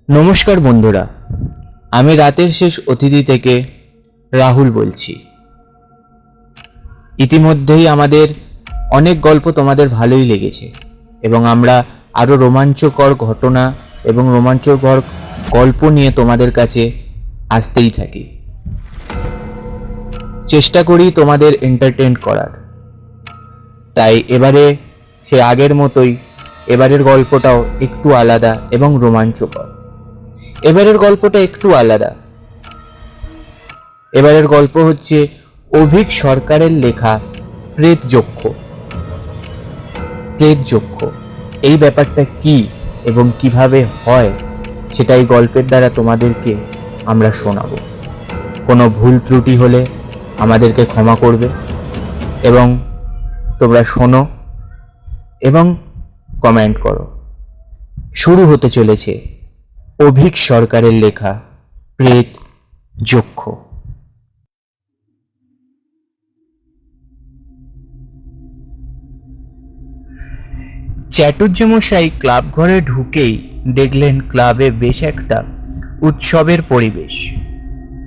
নমস্কার বন্ধুরা, আমি রাতের শেষ অতিথি থেকে রাহুল বলছি। ইতিমধ্যেই আমাদের অনেক গল্প তোমাদের ভালোই লেগেছে এবং আমরা আরও রোমাঞ্চকর ঘটনা এবং রোমাঞ্চকর গল্প নিয়ে তোমাদের কাছে আসতেই থাকি। চেষ্টা করি তোমাদের এন্টারটেইন করার। তাই এবারে সে আগের মতোই এবারের গল্পটাও একটু আলাদা এবং রোমাঞ্চকর। এবারের গল্পটা একটু আলাদা। এবারের গল্প হচ্ছে অভীক সরকারের লেখা প্রেতযক্ষ। প্রেতযক্ষ এই ব্যাপারটা কি এবং কিভাবে হয় সেটাই গল্পের দ্বারা তোমাদেরকে আমরা শোনাবো। কোনো ভুল ত্রুটি হলে আমাদেরকে ক্ষমা করবে এবং তোমরা শোনো এবং কমেন্ট করো। শুরু হতে চলেছে অভীক সরকারের লেখা প্রেতযক্ষ। চ্যাটুর্যমশাই ক্লাব ঘরে ঢুকেই দেখলেন ক্লাবে বেশ একটা উৎসবের পরিবেশ।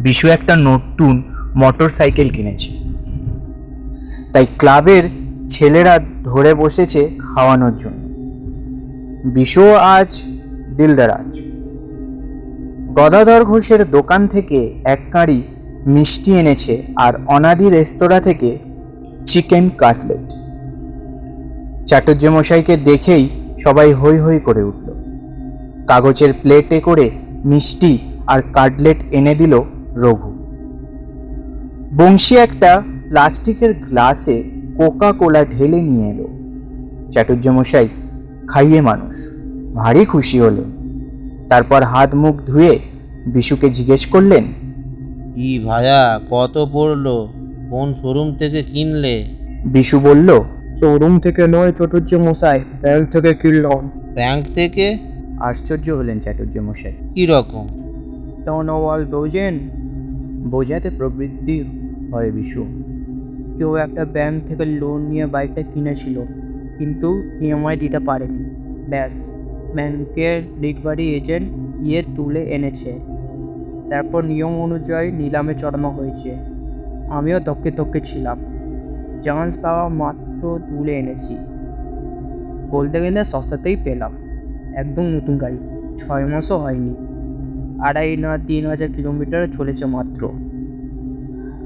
বিশু একটা নতুন মোটর সাইকেল কিনেছে, তাই ক্লাবের ছেলেরা ধরে বসেছে খাওয়ানোর জন্য। বিশু আজ দিলদারাজ। গদাধর ঘোষের দোকান থেকে এক কাঁড়ি মিষ্টি এনেছে আর অনাদি রেস্তোরাঁ থেকে চিকেন কাটলেট। চাটুর্যমশাইকে দেখেই সবাই হৈ হৈ করে উঠল। কাগজের প্লেটে করে মিষ্টি আর কাটলেট এনে দিল রঘু। বংশী একটা প্লাস্টিকের গ্লাসে কোকা কোলা ঢেলে নিয়ে এলো। চাটুর্যমশাই খাইয়ে মানুষ ভারী খুশি হলেন। তারপর হাত মুখ ধুয়ে বিশুকে জিজ্ঞেস করলেন, কি ভায়া, কত পড়লো? কোন শোরুম থেকে কিনলে? বিশু বলল, শোরুম থেকে নয় চটুর্যমশাই, ব্যাংক থেকে কিনলাম। ব্যাংক থেকে? আশ্চর্য হলেন চাটুর্যমশাই। কি রকম? টনওয়াল বোঝেন? বোঝাতে প্রবৃত্তি হয় বিশু। কেউ একটা ব্যাংক থেকে লোন নিয়ে বাইকটা কিনেছিল, কিন্তু ইএমআই দিতে পারেনি। ব্যাস, ব্যাংকের রিকভারি এজেন্ট গিয়ে তুলে এনেছে। তারপর নিয়ম অনুযায়ী নিলামে চড়ানো হয়েছে। আমিও তককে তককে ছিলাম। চান্স পাওয়া মাত্র তুলে এনেছি। বলতে গেলে সস্তাতেই পেলাম। একদম নতুন গাড়ি, 6 মাসও হয়নি। 2.5-3 হাজার কিলোমিটার চলেছে মাত্র।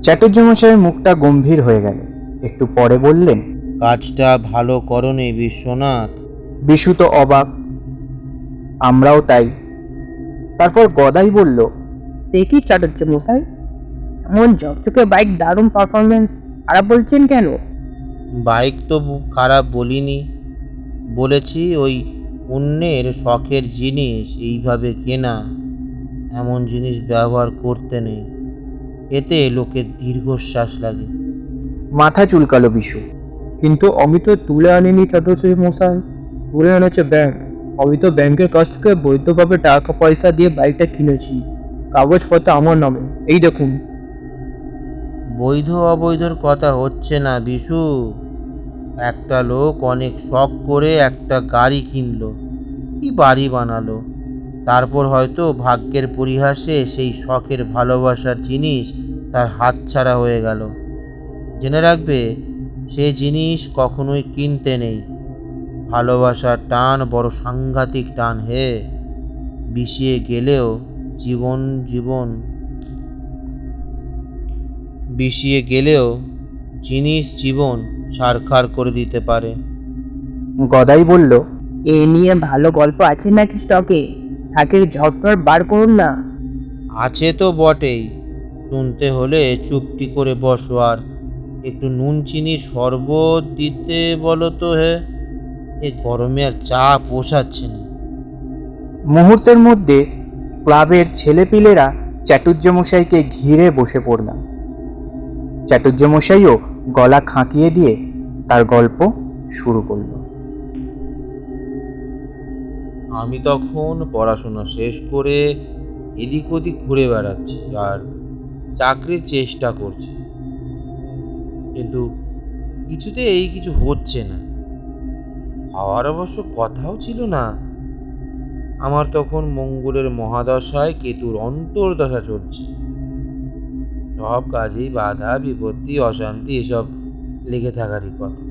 চাটুর্যমশাইয়ের মুখটা গম্ভীর হয়ে গেল। একটু পরে বললেন, কাজটা ভালো করনি বিশ্বনাথ। বিশু তো অবাক, আমরাও তাই। তারপর গদাই বলল, সে কি চাটুর্যমশাই, এমন ঝকঝকে বাইক, দারুণ পারফরমেন্স, খারাপ বলছেন কেন? বাইক তো খারাপ বলিনি, বলেছি ওই অন্যের শখের জিনিস এইভাবে কেনা, এমন জিনিস ব্যবহার করতে নেই। এতে লোকের দীর্ঘশ্বাস লাগে। মাথা চুলকালো বিশু। কিন্তু আমি তো তুলে আনিনি চাটুর্যমশাই, তুলে এনেছে ব্যাংক। আমি তো ব্যাংকের কাছ থেকে বৈধভাবে টাকা পয়সা দিয়ে বাইকটা কিনেছি। কাগজপত্র আমার নামে, এই দেখুন। বৈধ অবৈধর কথা হচ্ছে না বিশু। একটা লোক অনেক শখ করে একটা গাড়ি কিনলো, কি বাড়ি বানালো, তারপর হয়তো ভাগ্যের পরিহাসে সেই শখের ভালোবাসার জিনিস তার হাতছাড়া হয়ে গেল। জেনে রাখবে, সে জিনিস কখনোই কিনতে নেই। ভালোবাসার টান বড় সাংঘাতিক টান হে। বিষিয়ে গেলেও জীবন জীবন বিষিয়ে গেলেও জিনিস জীবন ছারখার করে দিতে পারে। গদাই বলল, এ নিয়ে ভালো গল্প আছে নাকি স্টকে? থাকে ঝটপট বার করুন না। আছে তো বটেই, শুনতে হলে চুপটি করে বসো আর একটু নুন চিনি শরবত দিতে বলো তো। হে, এ গরমে আর চা পোষাচ্ছে না। মুহূর্তের মধ্যে ক্লাবের ছেলেপিলেরা চাটুর্যমশাইকে ঘিরে বসে পড়লাম। চাটুর্যমশাইও গলা খাঁকিয়ে দিয়ে তার গল্প শুরু করল। আমি তখন পড়াশোনা শেষ করে এদিক ওদিক ঘুরে বেড়াচ্ছি আর চাকরির চেষ্টা করছি, কিন্তু কিছুতেই কিছু হচ্ছে না। হওয়ার অবশ্য কথাও ছিল না। আমার তখন মঙ্গলের মহাদশায় কেতুর অন্তর্দশা চলছে। সব কাজেই বাধা বিপত্তি অশান্তি এসব লেগে থাকারই কথা।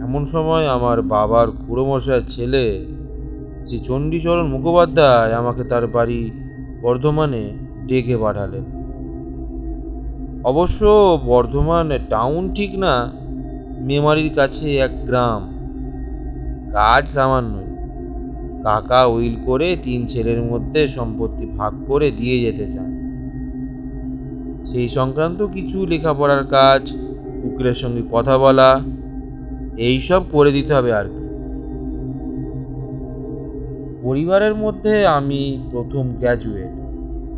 এমন সময় আমার বাবার খুড়োমশাইয়ের ছেলে শ্রী চণ্ডীচরণ মুখোপাধ্যায় আমাকে তার বাড়ি বর্ধমানে ডেকে পাঠালেন। অবশ্য বর্ধমান টাউন ঠিক না, মেমারির কাছে এক গ্রাম। কাজ সামান্যই। কাকা উইল করে 3 ছেলের মধ্যে সম্পত্তি ভাগ করে দিয়ে যেতে চান। সেই সংক্রান্ত কিছু লেখাপড়ার কাজ, উকিলের সঙ্গে কথা বলা, এইসব করে দিতে হবে আর কি। পরিবারের মধ্যে আমি প্রথম গ্র্যাজুয়েট,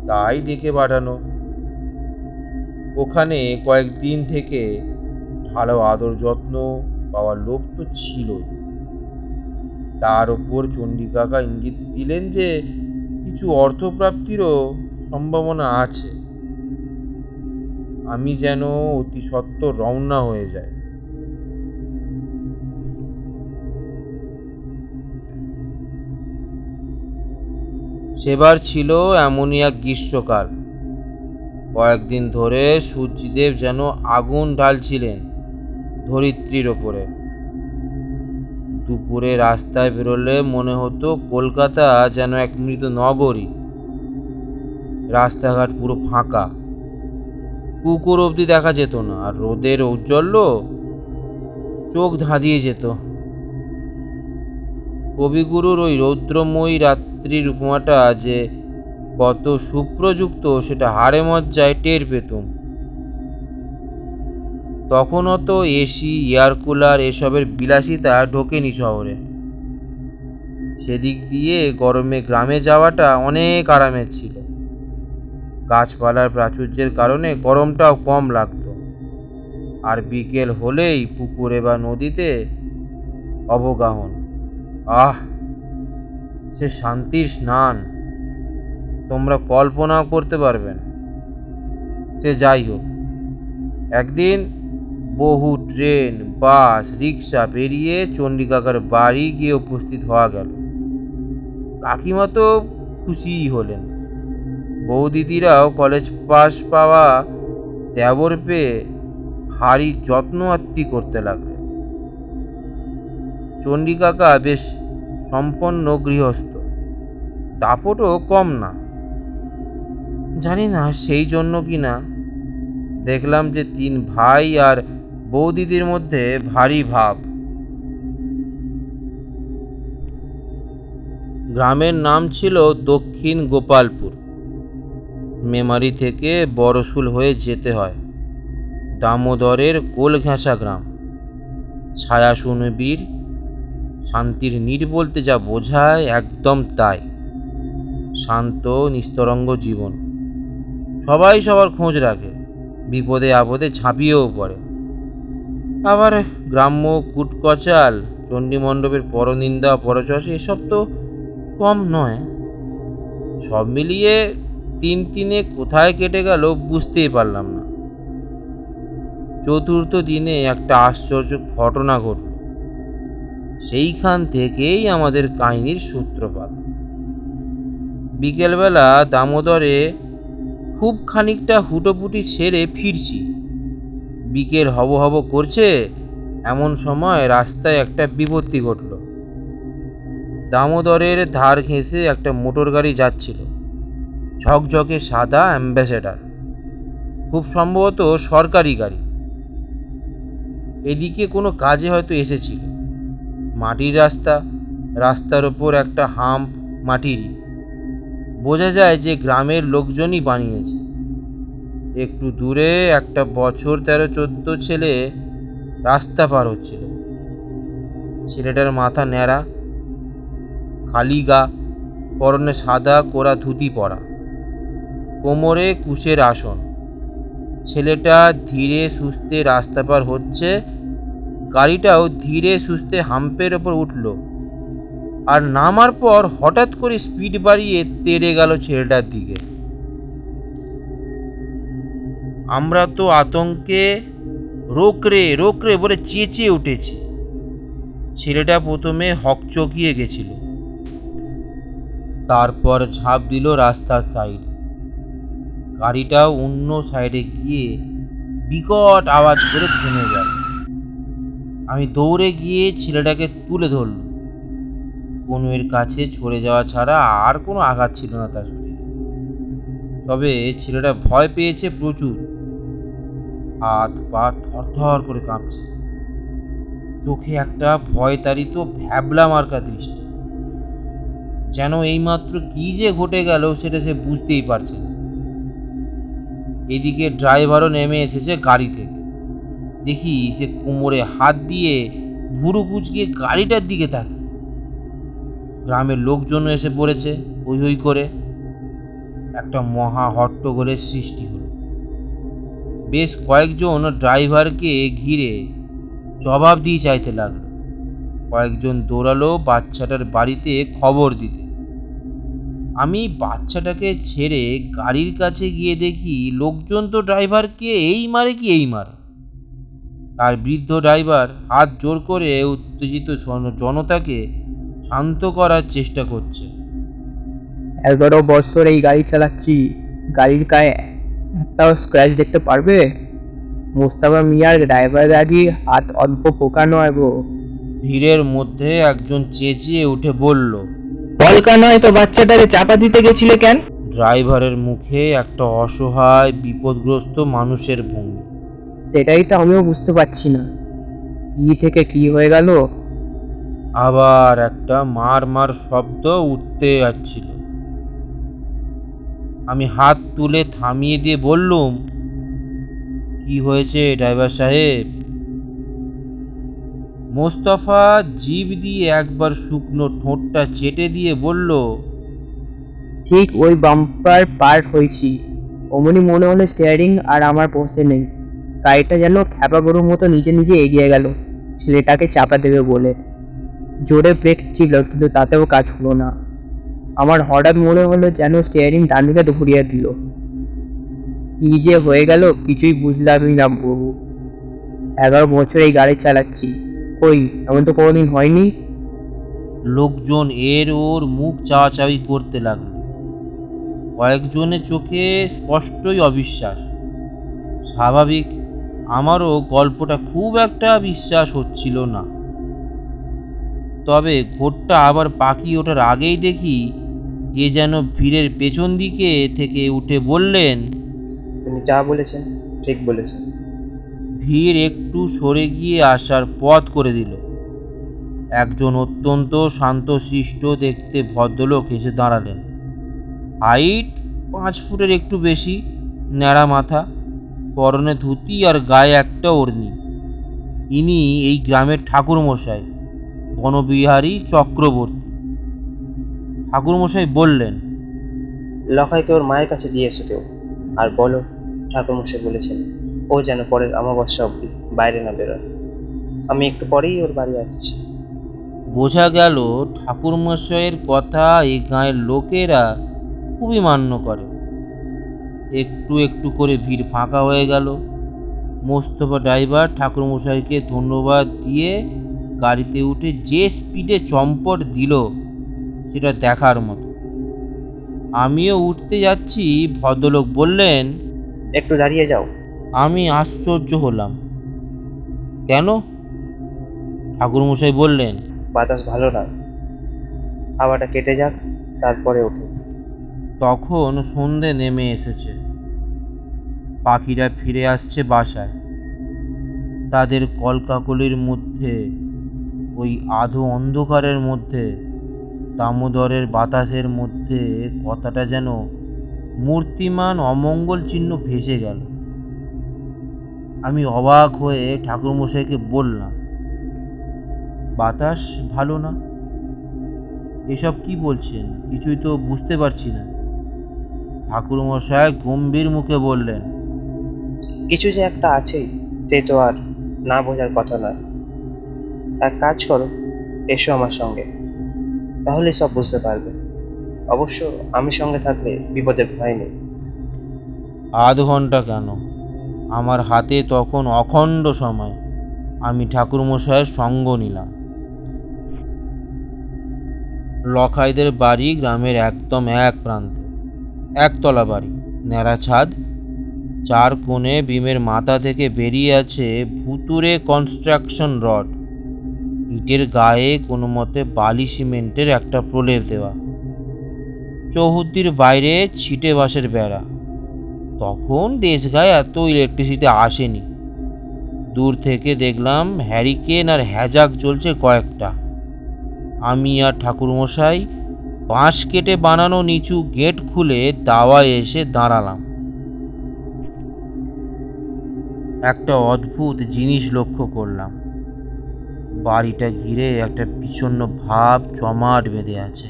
তাই ডেকে পাঠানো। ওখানে কয়েকদিন থেকে ভালো আদর যত্ন পাওয়ার লোভ তো ছিলই। তার ওপর চণ্ডী কাকা ইঙ্গিত দিলেন যে কিছু অর্থপ্রাপ্তিরও সম্ভাবনা আছে। আমি যেন অতি সত্বর রওনা হয়ে যাই। সেবার ছিল এমনই এক গ্রীষ্মকাল। কয়েকদিন ধরে সূর্যদেব যেন আগুন ঢালছিলেন ধরিত্রীর ওপরে। দুপুরে রাস্তায় বেরোলে মনে হতো কলকাতা যেন এক মৃত নগরী। রাস্তাঘাট পুরো ফাঁকা, পুকুর অবধি দেখা যেত না, আর রোদের ঔজ্জ্বল্য চোখ ধাঁধিয়ে যেত। কবিগুরুর ওই রৌদ্রময়ী রাত্রির উপমাটা যে কত সুপ্রযুক্ত সেটা হাড়ে মজ্জায় টের পেতুম। তখনও তো এসি, এয়ার কুলার এসবের বিলাসিতা ঢোকেনি শহরে। সেদিক দিয়ে গরমে গ্রামে যাওয়াটা অনেক আরামের ছিল। গাছপালার প্রাচুর্যের কারণে গরমটাও কম লাগতো। আর বিকেল হলেই পুকুরে বা নদীতে অবগাহন, আহ, সে শান্তির স্নান তোমরা কল্পনাও করতে পারবে না। সে যাই হোক, একদিন বহু ট্রেন, বাস, রিক্সা পেরিয়ে চণ্ডী কাকার বাড়ি গিয়ে উপস্থিত হওয়া গেল। কাকিমা তো খুশিই হলেন। বৌদিদিরাও কলেজ পাস পাওয়া দেবর পেয়ে ভারী যত্ন আত্তি করতে লাগলেন। চণ্ডী কাকা বেশ সম্পন্ন গৃহস্থ, দাপটও কম না। জানি না সেই জন্য কি না, দেখলাম যে 3 ভাই আর বৌদিদির মধ্যে ভারী ভাব। গ্রামের নাম ছিল দক্ষিণ গোপালপুর। মেমারি থেকে বড়শুল হয়ে যেতে হয়। দামোদরের কোল ঘেঁষা গ্রাম। ছায়া সুনিবিড়, শান্তির নীড় বলতে যা বোঝায় একদম তাই। শান্ত নিস্তরঙ্গ জীবন। সবাই সবার খোঁজ রাখে, বিপদে আপদে ঝাঁপিয়েও পড়ে। আবার গ্রাম্য কুটকচাল, চণ্ডীমণ্ডপের পরনিন্দা পরচর্চা এসব তো কম নয়। সব মিলিয়ে 3 কোথায় কেটে গেল বুঝতেই পারলাম না। চতুর্থ দিনে একটা আশ্চর্য ঘটনা ঘটল। সেইখান থেকেই আমাদের কাহিনীর সূত্রপাত। বিকেলবেলা দামোদরে খুব খানিকটা হুটোপুটি সেরে ফিরছি। বিকেল হব হব করছে, এমন সময় রাস্তায় একটা বিপত্তি ঘটল। দামোদরের ধার ঘেঁষে একটা মোটর গাড়ি যাচ্ছিল, ঝকঝকে সাদা অ্যাম্বাসেডার, খুব সম্ভবত সরকারি গাড়ি। এদিকে কোনো কাজে হয়তো এসেছিল। মাটির রাস্তা, রাস্তার ওপর একটা হাম্প মাটিরই। বোঝা যায় যে গ্রামের লোকজনই বানিয়েছে। একটু দূরে একটা বছর 13-14 ছেলে রাস্তা পার হচ্ছিল। ছেলেটার মাথা ন্যাড়া, খালি গা, পরনে সাদা কোরা ধুতি পরা, কোমরে কুশের আসন। ছেলেটা ধীরে সুস্থে রাস্তা পার হচ্ছে, গাড়িটাও ধীরে সুস্থে হাম্পের ওপর উঠল, আর নামার পর হঠাৎ করে স্পিড বাড়িয়ে তেড়ে গেল ছেলেটার দিকে। আমরা তো আতঙ্কে রোকরে রোকরে বলে চেঁচিয়ে উঠেছি। ছেলেটা প্রথমে হকচকিয়ে গেছিল, তারপর ঝাঁপ দিল রাস্তার সাইডে। গাড়িটা অন্য সাইডে গিয়ে বিকট আওয়াজ করে থেমে গেল। আমি দৌড়ে গিয়ে ছেলেটাকে তুলে ধরল। কনুয়ের কাছে ছড়ে যাওয়া ছাড়া আর কোনো আঘাত ছিল না তার শরীরে। তবে ছেলেটা ভয় পেয়েছে প্রচুর, হাত পা থরথর করে কাঁপছে, চোখে একটা ভয়তাড়িত ভ্যাবলা মার্কা দৃষ্টি, যেন এইমাত্র কি যে ঘটে গেল সেটা সে বুঝতেই পারছে না। এদিকে ড্রাইভারও নেমে এসেছে গাড়ি থেকে। দেখি সে কোমরে হাত দিয়ে ভুরু কুচকিয়ে গাড়িটার দিকে তাকিয়ে। গ্রামের লোকজন এসে পড়েছে হই হই করে। একটা মহা হট্টগোলের সৃষ্টি হলো। বেশ কয়েকজন ড্রাইভারকে ঘিরে জবাব দিয়ে চাইতে লাগলো। কয়েকজন দৌড়ালো বাচ্চাটার বাড়িতে খবর দিতে। আমি বাচ্চাটাকে ছেড়ে গাড়ির কাছে গিয়ে দেখি লোকজন তো ড্রাইভারকে এই মারে কি এই মারে। তার বৃদ্ধ ড্রাইভার হাত জোর করে উত্তেজিত জনতাকে শান্ত করার চেষ্টা করছে। 11 বছর এই গাড়ি চালাচ্ছি, গাড়ির গায়ে একটাও স্ক্র্যাচ দেখতে পারবে? মোস্তফা মিয়ার ড্রাইভার গাড়ি হাত অল্প পোকা নয় গো। ভিড়ের মধ্যে একজন চেঁচিয়ে উঠে বলল, পলকা নয় তো বাচ্চাটারে চাপা দিতে গেছিলে কেন? ড্রাইভারের মুখে একটা অসহায় বিপদগ্রস্ত মানুষের ভঙ্গি। সেটাই তো আমিও বুঝতে পারছি না, কি থেকে কি হয়ে গেল। আবার একটা মার মার শব্দ উঠতে যাচ্ছিল। আমি হাত তুলে থামিয়ে দিয়ে বললুম, কি হয়েছে ড্রাইভার সাহেব? মোস্তফা জিভ দিয়ে একবার শুকনো ঠোঁটটা চেটে দিয়ে বলল, ঠিক ওই বাম্পার পার হয়েছি, অমনি মনে হলো স্টিয়ারিং আর আমার বসে নেই। গাড়িটা যেন খ্যাপা গরুর মতো নিজে নিজে এগিয়ে গেল ছেলেটাকে চাপা দেবে বলে। জোরে ব্রেক ছিল কিন্তু তাতেও কাজ হলো না। আমার হঠাৎ মনে হলো যেন স্টিয়ারিং ডান দিকে ঘুরিয়ে দিল। কি যে হয়ে গেল কিছুই বুঝলামই না বাবু। 11 বছর এই গাড়ি চালাচ্ছি, কই এমন তো কোনোদিন হয়নি। লোকজন এর ওর মুখ চাওয়াচাওয়ি করতে লাগলো। কয়েকজনের চোখে স্পষ্টই অবিশ্বাস। স্বাভাবিক, আমারও গল্পটা খুব একটা বিশ্বাস হচ্ছিল না। তবে ঘোরটা আবার পাখি ওঠার আগেই দেখি কে যেন ভিড়ের পেছন দিকে থেকে উঠে বললেন, উনি যা বলেছেন ঠিক বলেছেন। ভিড় একটু সরে গিয়ে আসার পথ করে দিল। একজন অত্যন্ত শান্তশিষ্ট দেখতে ভদ্রলোক এসে দাঁড়ালেন। হাইট 5 ফুটের একটু বেশি, ন্যাড়া মাথা, পরনে ধুতি আর গায়ে একটা ওড়নি। ইনি এই গ্রামের ঠাকুরমশাই, বনবিহারী চক্রবর্তী। ঠাকুরমশাই বললেন, লখাইকে ওর মায়ের কাছে দিয়ে এসো কেউ, আর বলো ঠাকুরমশাই বলেছেন ও যেন পরের অমাবস্যা অবধি বাইরে না বেরোয়। আমি একটু পরেই ওর বাড়ি আসছি। বোঝা গেল ঠাকুরমশাইয়ের কথা এই গাঁয়ের লোকেরা খুবই মান্য করে। একটু একটু করে ভিড় ফাঁকা হয়ে গেল। মোস্তফা ড্রাইভার ঠাকুরমশাইকে ধন্যবাদ দিয়ে গাড়িতে উঠে যে স্পিডে চম্পট দিল সেটা দেখার মতো। আমিও উঠতে যাচ্ছি, ভদ্রলোক বললেন, একটু দাঁড়িয়ে যাও। আমি আশ্চর্য হলাম। কেন? ঠাকুরমশাই বললেন, বাতাস ভালো না, হাওয়াটা কেটে যাক তারপরে ওঠো। তখন সন্ধে নেমে এসেছে। পাখিরা ফিরে আসছে বাসায়। তাদের কলকাকলির মধ্যে, ওই আধো অন্ধকারের মধ্যে, দামোদরের বাতাসের মধ্যে কথাটা যেন মূর্তিমান অমঙ্গল চিহ্ন ভেসে গেল। আমি অবাক হয়ে ঠাকুরমশাইকে বললাম, বাতাস ভালো না? এসব কি বলছেন? কিছুই তো বুঝতে পারছি না। ঠাকুরমশাই গম্ভীর মুখে বললেন, কিছু যে একটা আছেই, সে তো আর না বোঝার কথা নয়। এক কাজ করো, এসো আমার সঙ্গে, তাহলে সব বুঝতে পারবে। অবশ্য আমি সঙ্গে থাকলে বিপদের ভয় নেই। আধ ঘন্টা কেন, আমার হাতে তখন অখণ্ড সময়। আমি ঠাকুরমশাইয়ের সঙ্গ নিলাম। লখাইদের বাড়ি গ্রামের একদম এক প্রান্তে, একতলা বাড়ি, ন্যাড়া ছাদ, চার কোণে বিমের মাথা থেকে বেরিয়ে আছে ভুতুড়ে কনস্ট্রাকশন রড, ইটের গায়ে কোনো মতে বালি সিমেন্টের একটা প্রলেপ দেওয়া, চৌহদ্দির বাইরে ছিটে বাঁশের বেড়া। তখন দেশগায়ে এত ইলেকট্রিসিটি আসেনি। দূর থেকে দেখলাম হ্যারিকেন আর হ্যাজাক জ্বলছে কয়েকটা। আমি আর ঠাকুরমশাই বাঁশ কেটে বানানো নিচু গেট খুলে দাওয়ায় এসে দাঁড়ালাম। একটা অদ্ভুত জিনিস লক্ষ্য করলাম। বাড়িটা ঘিরে একটা বিষণ্ণ ভাব জমাট বেঁধে আছে,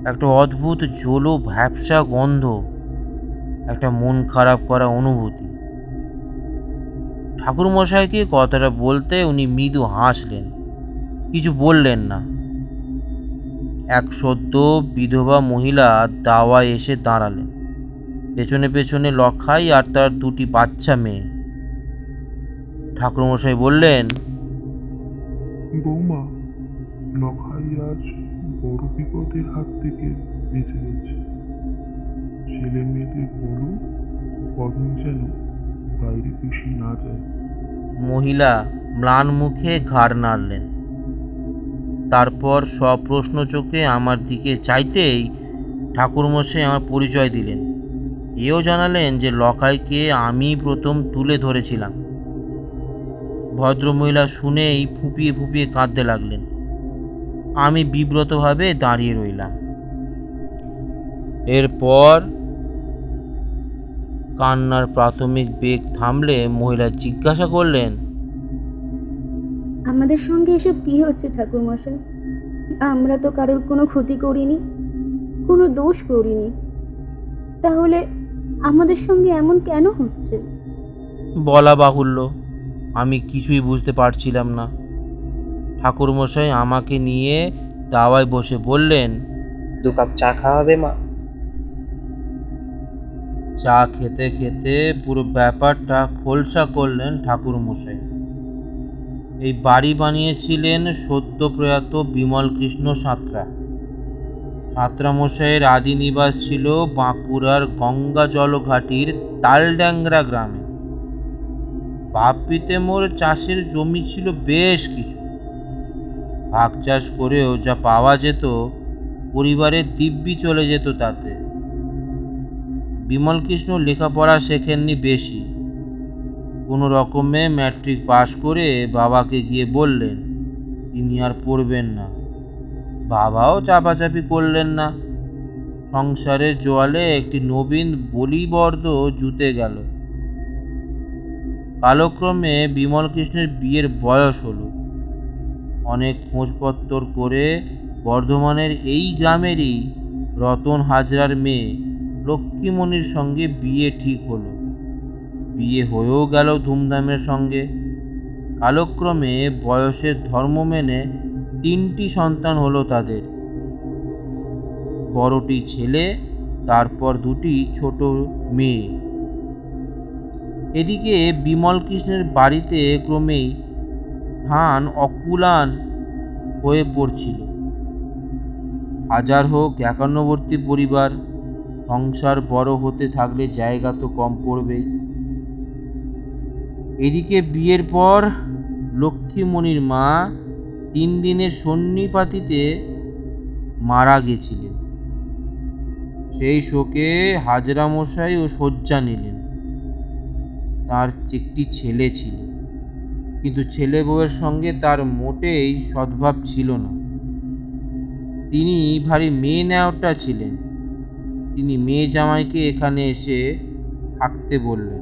একটা অদ্ভুত জলো ভ্যাপসা গন্ধ, একটা মন খারাপ করা অনুভূতি। ঠাকুরমশাইকে কথাটা বলতে উনি মৃদু হাসলেন, কিছু বললেন না। এক সদ্য বিধবা মহিলা দাওয়ায় এসে দাঁড়ালেন, পেছনে পেছনে লখাই আর তার দুটি বাচ্চা মেয়ে। ঠাকুরমশাই বললেন, বৌমা, লখাই আজ বড় বিপদের হাত থেকে বেঁচে গেছে। ছেলে মেয়েদের বলো কদিন যেন বাইরে বেশি না যায়। মহিলা ম্লান মুখে ঘাড় নাড়লেন। তারপর সপ্রশ্ন চোখে আমার দিকে চাইতেই ঠাকুরমশাই আমার পরিচয় দিলেন। এও জানালেন যে লখাইকে আমি প্রথম তুলে ধরেছিলাম। ভদ্রমহিলা শুনেই ফুঁপিয়ে ফুঁপিয়ে কাঁদতে লাগলেন। আমি বিব্রতভাবে দাঁড়িয়ে রইলাম। এরপর কান্নার প্রাথমিক বেগ থামলে মহিলা জিজ্ঞাসা করলেন, আমাদের সঙ্গে এসব কি হচ্ছে ঠাকুরমশাই? আমরা তো কারোর কোনো ক্ষতি করিনি, কোনো দোষ করিনি, তাহলে আমাদের সঙ্গে এমন কেন হচ্ছে? বলা বাহুল্য, আমি কিছুই বুঝতে পারছিলাম না। ঠাকুরমশাই আমাকে নিয়ে দাওয়ায় বসে বললেন, 2 কাপ চা খাওয়াবে মা? চা খেতে খেতে পুরো ব্যাপারটা খোলসা করলেন ঠাকুরমশাই। এই বাড়ি বানিয়েছিলেন সদ্য প্রয়াত বিমল কৃষ্ণ সাঁতরা। সাঁতরা মশাইয়ের আদি নিবাস ছিল বাঁকুড়ার গঙ্গা জলঘাটির তালড্যাংরা গ্রামে। বাপ পিতামোর চাষের জমি ছিল বেশ কিছু। ভাগ চাষ করেও যা পাওয়া যেত পরিবারের দিব্যি চলে যেত তাতে। বিমলকৃষ্ণ লেখাপড়া শেখেননি বেশি। কোনো রকমে ম্যাট্রিক পাশ করে বাবাকে গিয়ে বললেন তিনি আর পড়বেন না। বাবাও চাপাচাপি করলেন না। সংসারের জোয়ালে একটি নবীন বলিবর্দ জুতে গেল। কালক্রমে বিমলকৃষ্ণের বিয়ের বয়স হলো। অনেক খোঁজপত্তর করে বর্ধমানের এই গ্রামেরই রতন হাজরার মেয়ে লক্ষ্মীমণির সঙ্গে বিয়ে ঠিক হলো। বিয়ে হয়েও গেল ধুমধামের সঙ্গে। কালক্রমে বয়সের ধর্ম মেনে 3টি সন্তান হলো তাদের। বড়টি ছেলে, তারপর 2টি ছোট মেয়ে। এদিকে বিমলকৃষ্ণের বাড়িতে ক্রমেই স্থান অকুলান হয়ে পড়ছিল। হাজার হোক একান্নবর্তী পরিবার, সংসার বড় হতে থাকলে জায়গা তো কম পড়বেই। এদিকে বিয়ের পর লক্ষ্মীমণির মা 3 দিনের সন্নিপাতিতে মারা গেছিলেন। সেই শোকে হাজরা মশাই ও শয্যা নিলেন। তার একটি ছেলে ছিল, কিন্তু ছেলে বউয়ের সঙ্গে তার মোটেই সদ্ভাব ছিল না। তিনি ভারী মেয়ে নেওয়াটা ছিলেন। তিনি মেয়ে জামাইকে এখানে এসে থাকতে বললেন,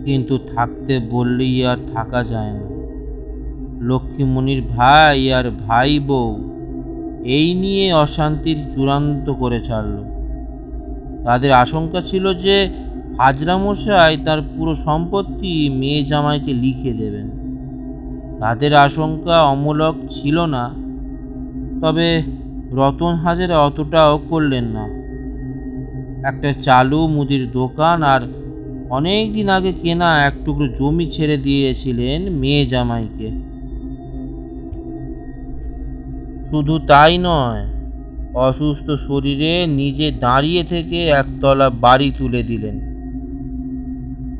কিন্তু থাকতে বললেই আর থাকা যায় না। লক্ষ্মীমণির ভাই আর ভাই বউ এই নিয়ে অশান্তির চূড়ান্ত করে ছাড়ল। তাদের আশঙ্কা ছিল যে হাজরামশাই তার পুরো সম্পত্তি মেয়ে জামাইকে লিখে দেবেন। তাদের আশঙ্কা অমূলক ছিল না, তবে রতন হাজরা অতটাও করলেন না। একটা চালু মুদির দোকান আর অনেক দিন আগে কেনা এক টুকরো জমি ছেড়ে দিয়েছিলেন মেয়ে জামাইকে। শুধু তাই নয়, অসুস্থ শরীরে নিজে দাঁড়িয়ে থেকে একতলা বাড়ি তুলে দিলেন।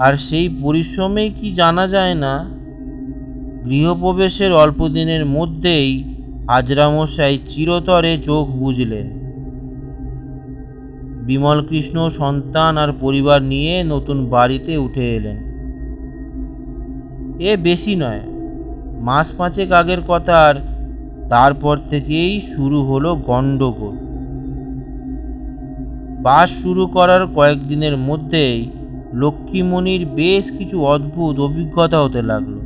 আর সেই পরিশ্রমেই কি জানা যায় না, গৃহপ্রবেশের অল্প দিনের মধ্যেই হাজরামশাই চিরতরে চোখ বুজলেন। বিমলকৃষ্ণ সন্তান আর পরিবার নিয়ে নতুন বাড়িতে উঠে এলেন। এ বেশি নয়, মাস 5 আগের কথা। আর তারপর থেকেই শুরু হলো গণ্ডগোল। বাস শুরু করার কয়েকদিনের মধ্যেই লক্ষ্মীমণির বেশ কিছু অদ্ভুত অভিজ্ঞতা হতে লাগলো।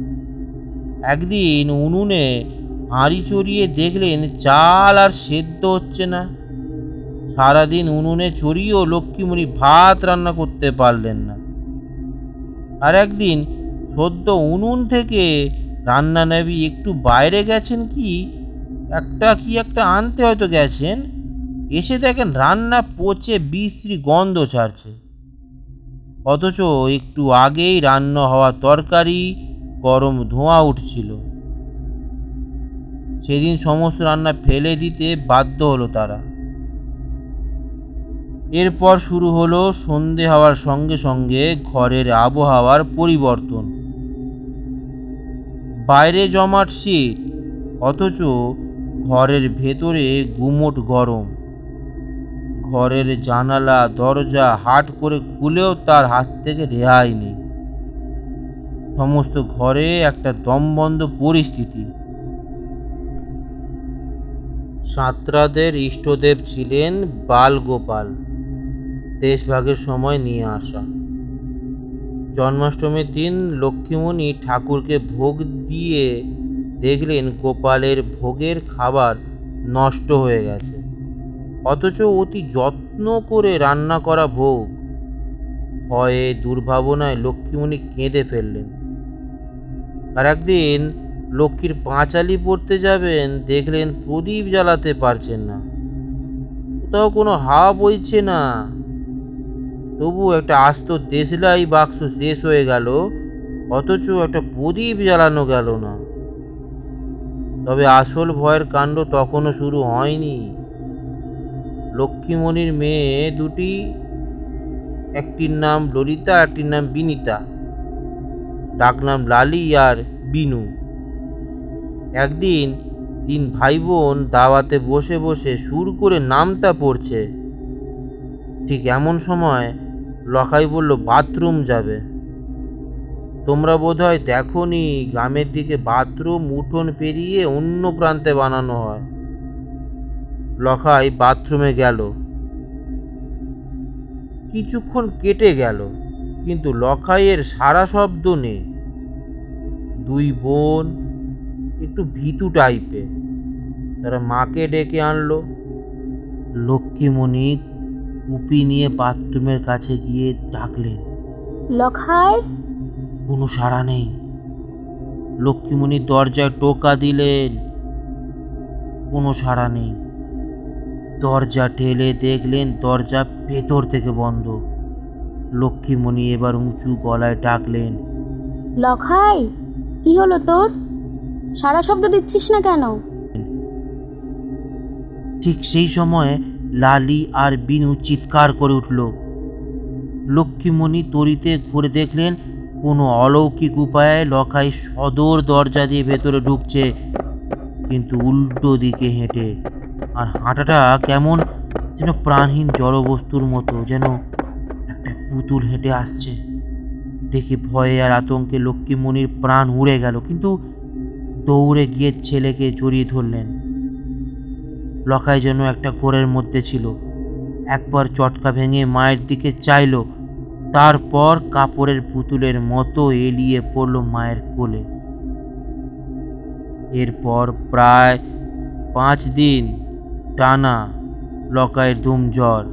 একদিন উনুনে হাঁড়ি চড়িয়ে দেখলেন চাল আর সেদ্ধ হচ্ছে না। সারাদিন উনুনে চড়িয়েও লক্ষ্মীমণি ভাত রান্না করতে পারলেন না। আর একদিন সদ্য উনুন থেকে রান্না নেবি একটু বাইরে গেছেন, কি একটা আনতে হয়তো গেছেন, এসে দেখেন রান্না পচে বিশ্রী গন্ধ ছাড়ছে। অথচ একটু আগেই রান্না হওয়া তরকারি গরম ধোঁয়া উঠছিল। সেদিন সমস্ত রান্না ফেলে দিতে বাধ্য হলো তারা। এরপর শুরু হলো সন্ধে হওয়ার সঙ্গে সঙ্গে ঘরের আবহাওয়ার পরিবর্তন। বাইরে জমাট শীত, অথচ ঘরের ভেতরে গুমোট গরম। ঘরের জানালা দরজা হাট করে খুলেও তার হাত থেকে রেহাই নেই। সমস্ত ঘরে একটা দমবন্ধ পরিস্থিতি। সাঁতরাদের ইষ্টদেব ছিলেন বালগোপাল, দেশভাগের সময় নিয়ে আসা। জন্মাষ্টমীর দিন লক্ষ্মীমণি ঠাকুরকে ভোগ দিয়ে দেখলেন গোপালের ভোগের খাবার নষ্ট হয়ে গেছে, অথচ অতি যত্ন করে রান্না করা ভোগ। ভয়ে দুর্ভাবনায় লক্ষ্মীমণি কেঁদে ফেললেন। আর একদিন লক্ষ্মীর পাঁচালি পড়তে যাবেন, দেখলেন প্রদীপ জ্বালাতে পারছেন না, কোথাও কোনো হাওয়া বইছে না। তবু একটা আস্ত দেশলাই বাক্স শেষ হয়ে গেল, অথচ একটা প্রদীপ জ্বালানো গেল না। তবে আসল ভয়ের কাণ্ড তখনও শুরু হয়নি। লক্ষ্মীমণির মেয়ে দুটি, একটির নাম ললিতা, একটির নাম বিনিতা, ডাকনাম লালি আর বিনু। একদিন 3 ভাই বোন দাওয়াতে বসে বসে সুর করে নামতা পড়ছে। ঠিক এমন সময় লখাই বলল বাথরুম যাবে। তোমরা বোধহয় দেখোনি, গ্রামের দিকে বাথরুম উঠোন পেরিয়ে অন্য প্রান্তে বানানো হয়। লখাই বাথরুমে গেল। কিছুক্ষণ কেটে গেল, কিন্তু লখাইয়ের সারা শব্দ নেই। 2 বোন একটু ভীতু টাইপের, তারা মাকে ডেকে আনলো। লক্ষ্মীমণি কুপি নিয়ে বাথরুমের কাছে গিয়ে ডাকলেন, লখাই, কোনো সাড়া নেই। লক্ষ্মীমণি দরজায় টোকা দিলেন, কোনো সাড়া নেই। দরজা ঠেলে দেখলেন দরজা ভেতর থেকে বন্ধ। লক্ষ্মীমণি এবার উঁচু গলায় ডাকলেন, লখাই, কি হলো তোর? সারা শব্দ দিচ্ছিস না কেন? ঠিক সেই সময় লালি আর বিনু চিৎকার করে উঠল। লক্ষ্মীমণি তড়িতে ঘুরে দেখলেন কোনো অলৌকিক উপায়ে লখাই সদর দরজা দিয়ে ভেতরে ঢুকছে, কিন্তু উল্টো দিকে হেঁটে। আর হাঁটাটা কেমন যেন প্রাণহীন জড়বস্তুর মতো, যেন একটা পুতুল হেঁটে আসছে। দেখে ভয়ে আর আতঙ্কে লক্ষ্মীমণির প্রাণ উড়ে গেল, কিন্তু দৌড়ে গিয়ে ছেলেকে জড়িয়ে ধরলেন। লখাই যেন একটা ঘোরের মধ্যে ছিল। একবার চটকা ভেঙে মায়ের দিকে চাইল, তারপর কাপড়ের পুতুলের মতো এলিয়ে পড়ল মায়ের কোলে। এরপর প্রায় 5 দিন টানা লখাইয়ের ধুম জ্বর।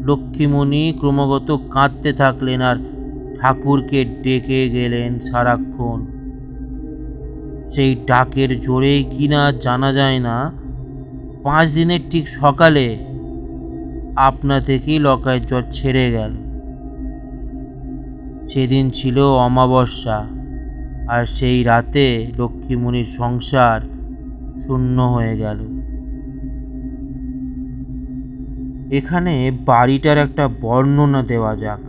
লক্ষ্মীমণি ক্রমাগত কাঁদতে থাকলেন আর ঠাকুরকে ডেকে গেলেন সারাক্ষণ। সেই ডাকের জোরেই কিনা জানা যায় না, 5 দিনের ঠিক সকালে আপনা থেকেই লখাইয়ের জ্বর ছেড়ে গেল। সেদিন ছিল অমাবস্যা, আর সেই রাতে লক্ষ্মীমণির সংসার শূন্য হয়ে গেল। এখানে বাড়িটার একটা বর্ণনা দেওয়া যাক।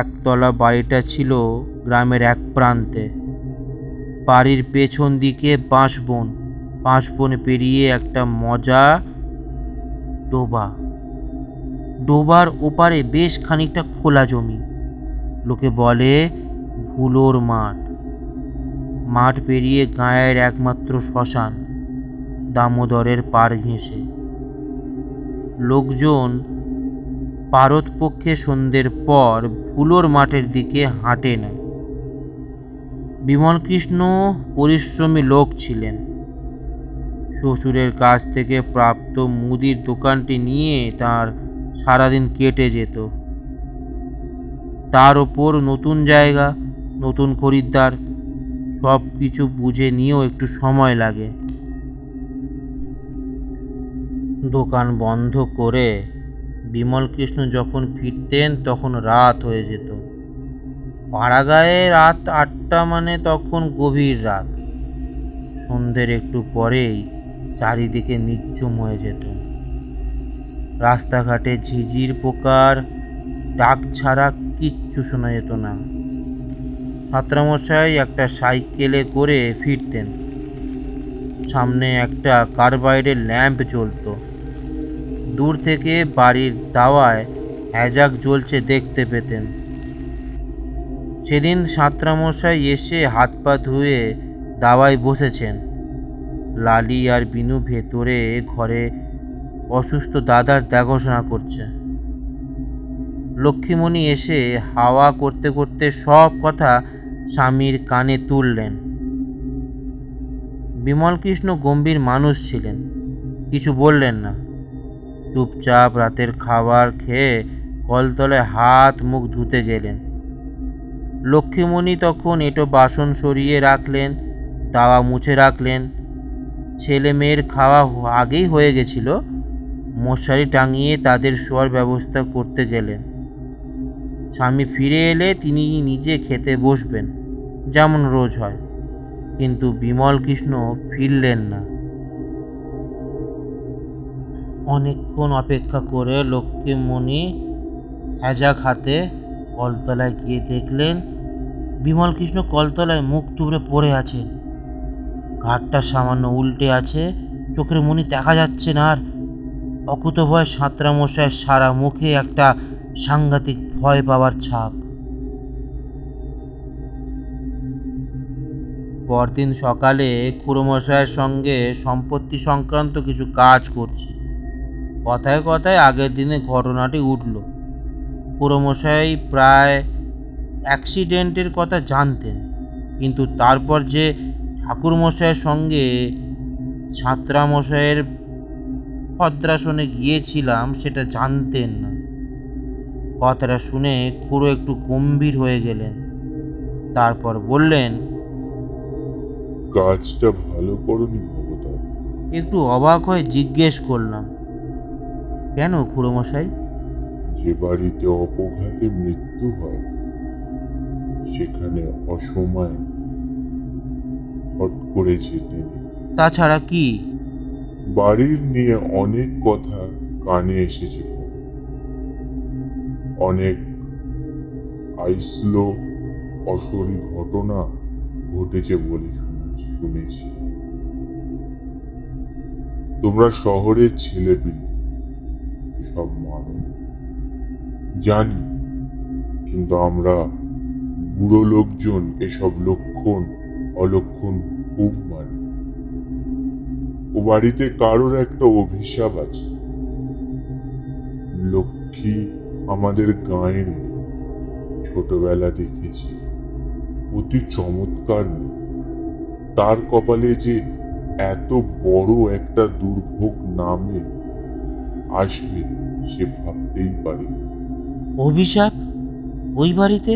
একতলা বাড়িটা ছিল গ্রামের এক প্রান্তে। বাড়ির পেছন দিকে বাঁশবন পেরিয়ে একটা মজা ডোবা। ডোবার ওপারে বেশ খানিকটা খোলা জমি, লোকে বলে ভুলোর মাঠ। মাঠ পেরিয়ে গাঁয়ের একমাত্র শ্মশান, দামোদরের পাড় ঘেঁষে। লোকজন পারতপক্ষে সন্ধ্যের পর ভুলোর মাঠের দিকে হাঁটে না। বিমলকৃষ্ণ পরিশ্রমী লোক ছিলেন। শ্বশুরের কাছ থেকে প্রাপ্ত মুদির দোকানটি নিয়ে তার সারাদিন কেটে যেত। তার ওপর নতুন জায়গা, নতুন খরিদ্দার, সব কিছু বুঝে নিয়েও একটু সময় লাগে। দোকান বন্ধ করে বিমলকৃষ্ণ যখন ফিরতেন তখন রাত হয়ে যেত। পাড়াগাঁয়ে রাত 8টা মানে তখন গভীর রাত। সন্ধ্যের একটু পরেই চারিদিকে নিঝুম হয়ে যেত। রাস্তাঘাটে ঝিঝির পোকার ডাক ছাড়া কিচ্ছু শোনা যেত না। ছাত্রমশাই একটা সাইকেলে করে ফিরতেন। সামনে একটা কার্বাইডের ল্যাম্প জ্বলতো। দূর থেকে বাড়ির দাওয়ায় হ্যাজাক জ্বলছে দেখতে পেতেন। সেদিন সাঁতরামশাই এসে হাত পা ধুয়ে দাওয়ায় বসেছেন। লালি আর বিনু ভেতরে ঘরে অসুস্থ দাদার দেখাশোনা করছে। লক্ষ্মীমণি এসে হাওয়া করতে করতে সব কথা স্বামীর কানে তুললেন। বিমলকৃষ্ণ গম্ভীর মানুষ ছিলেন, কিছু বললেন না। চুপচাপ রাতের খাবার খেয়ে কলতলায় হাত মুখ ধুতে গেলেন। লক্ষ্মীমণি তখন এঁটো বাসন সরিয়ে রাখলেন, দাওয়া মুছে রাখলেন। ছেলে মেয়ের খাওয়া আগেই হয়ে গেছিল। মশারি টাঙিয়ে তাদের শোয়ার ব্যবস্থা করতে গেলেন। স্বামী ফিরে এলে তিনি নিজে খেতে বসবেন, যেমন রোজ হয়। কিন্তু বিমলকৃষ্ণ ফিরলেন না। অনেকক্ষণ অপেক্ষা করে লক্ষ্মীমণি হ্যাজাক হাতে কলতলায় গিয়ে দেখলেন বিমলকৃষ্ণ কলতলায় মুখ তুবড়ে পড়ে আছেন। ঘাটটা সামান্য উল্টে আছে, চোখের মনি দেখা যাচ্ছে না। আর অকুতভয় সাঁতরামশায়ের সারা মুখে একটা সাংঘাতিক ভয় পাওয়ার ছাপ। পরদিন সকালে খুড়োমশায়ের সঙ্গে সম্পত্তি সংক্রান্ত কিছু কাজ করছি। কথায় কথায় আগের দিনে ঘটনাটি উঠল। খুড়োমশাই প্রায় অ্যাক্সিডেন্টের কথা জানতেন, কিন্তু তারপর যে ঠাকুরমশাইয়ের সঙ্গে ছাত্রামশাইয়ের ভদ্রাসনে গিয়েছিলাম সেটা জানতেন না। কথাটা শুনে খুড়ো একটু গম্ভীর হয়ে গেলেন। তারপর বললেন, কাজটা ভালো করনি ভগবান। একটু অবাক হয়ে জিজ্ঞেস করলাম, কেন খুড়োমশাই? যে বাড়িতে অপঘাতে মৃত্যু হয় সেখানে অসময়ে হট করে যেতে নেই। তাছাড়া কি? বাড়ির নিয়ে অনেক কথা কানে এসেছে, অনেক আইসলো অশরী ঘটনা ঘটেছে বলে শুনেছি। তোমরা শহরের ছেলেপিলে সব মানো জানি, কিন্তু আমরা বুড়ো লোকজন এসব লক্ষণ অলক্ষণ খুব মানি। ও বাড়িতে কারোর একটা অভিশাপ আছে। লক্ষ্মী আমাদের গাঁয়ের মেয়ে, ছোটবেলা দেখেছি, অতি চমৎকার মেয়ে। তার কপালে যে এত বড় একটা দুর্ভোগ নামে আসবে সে ভাবতেই পারে। অভিশাপ? ওই বাড়িতে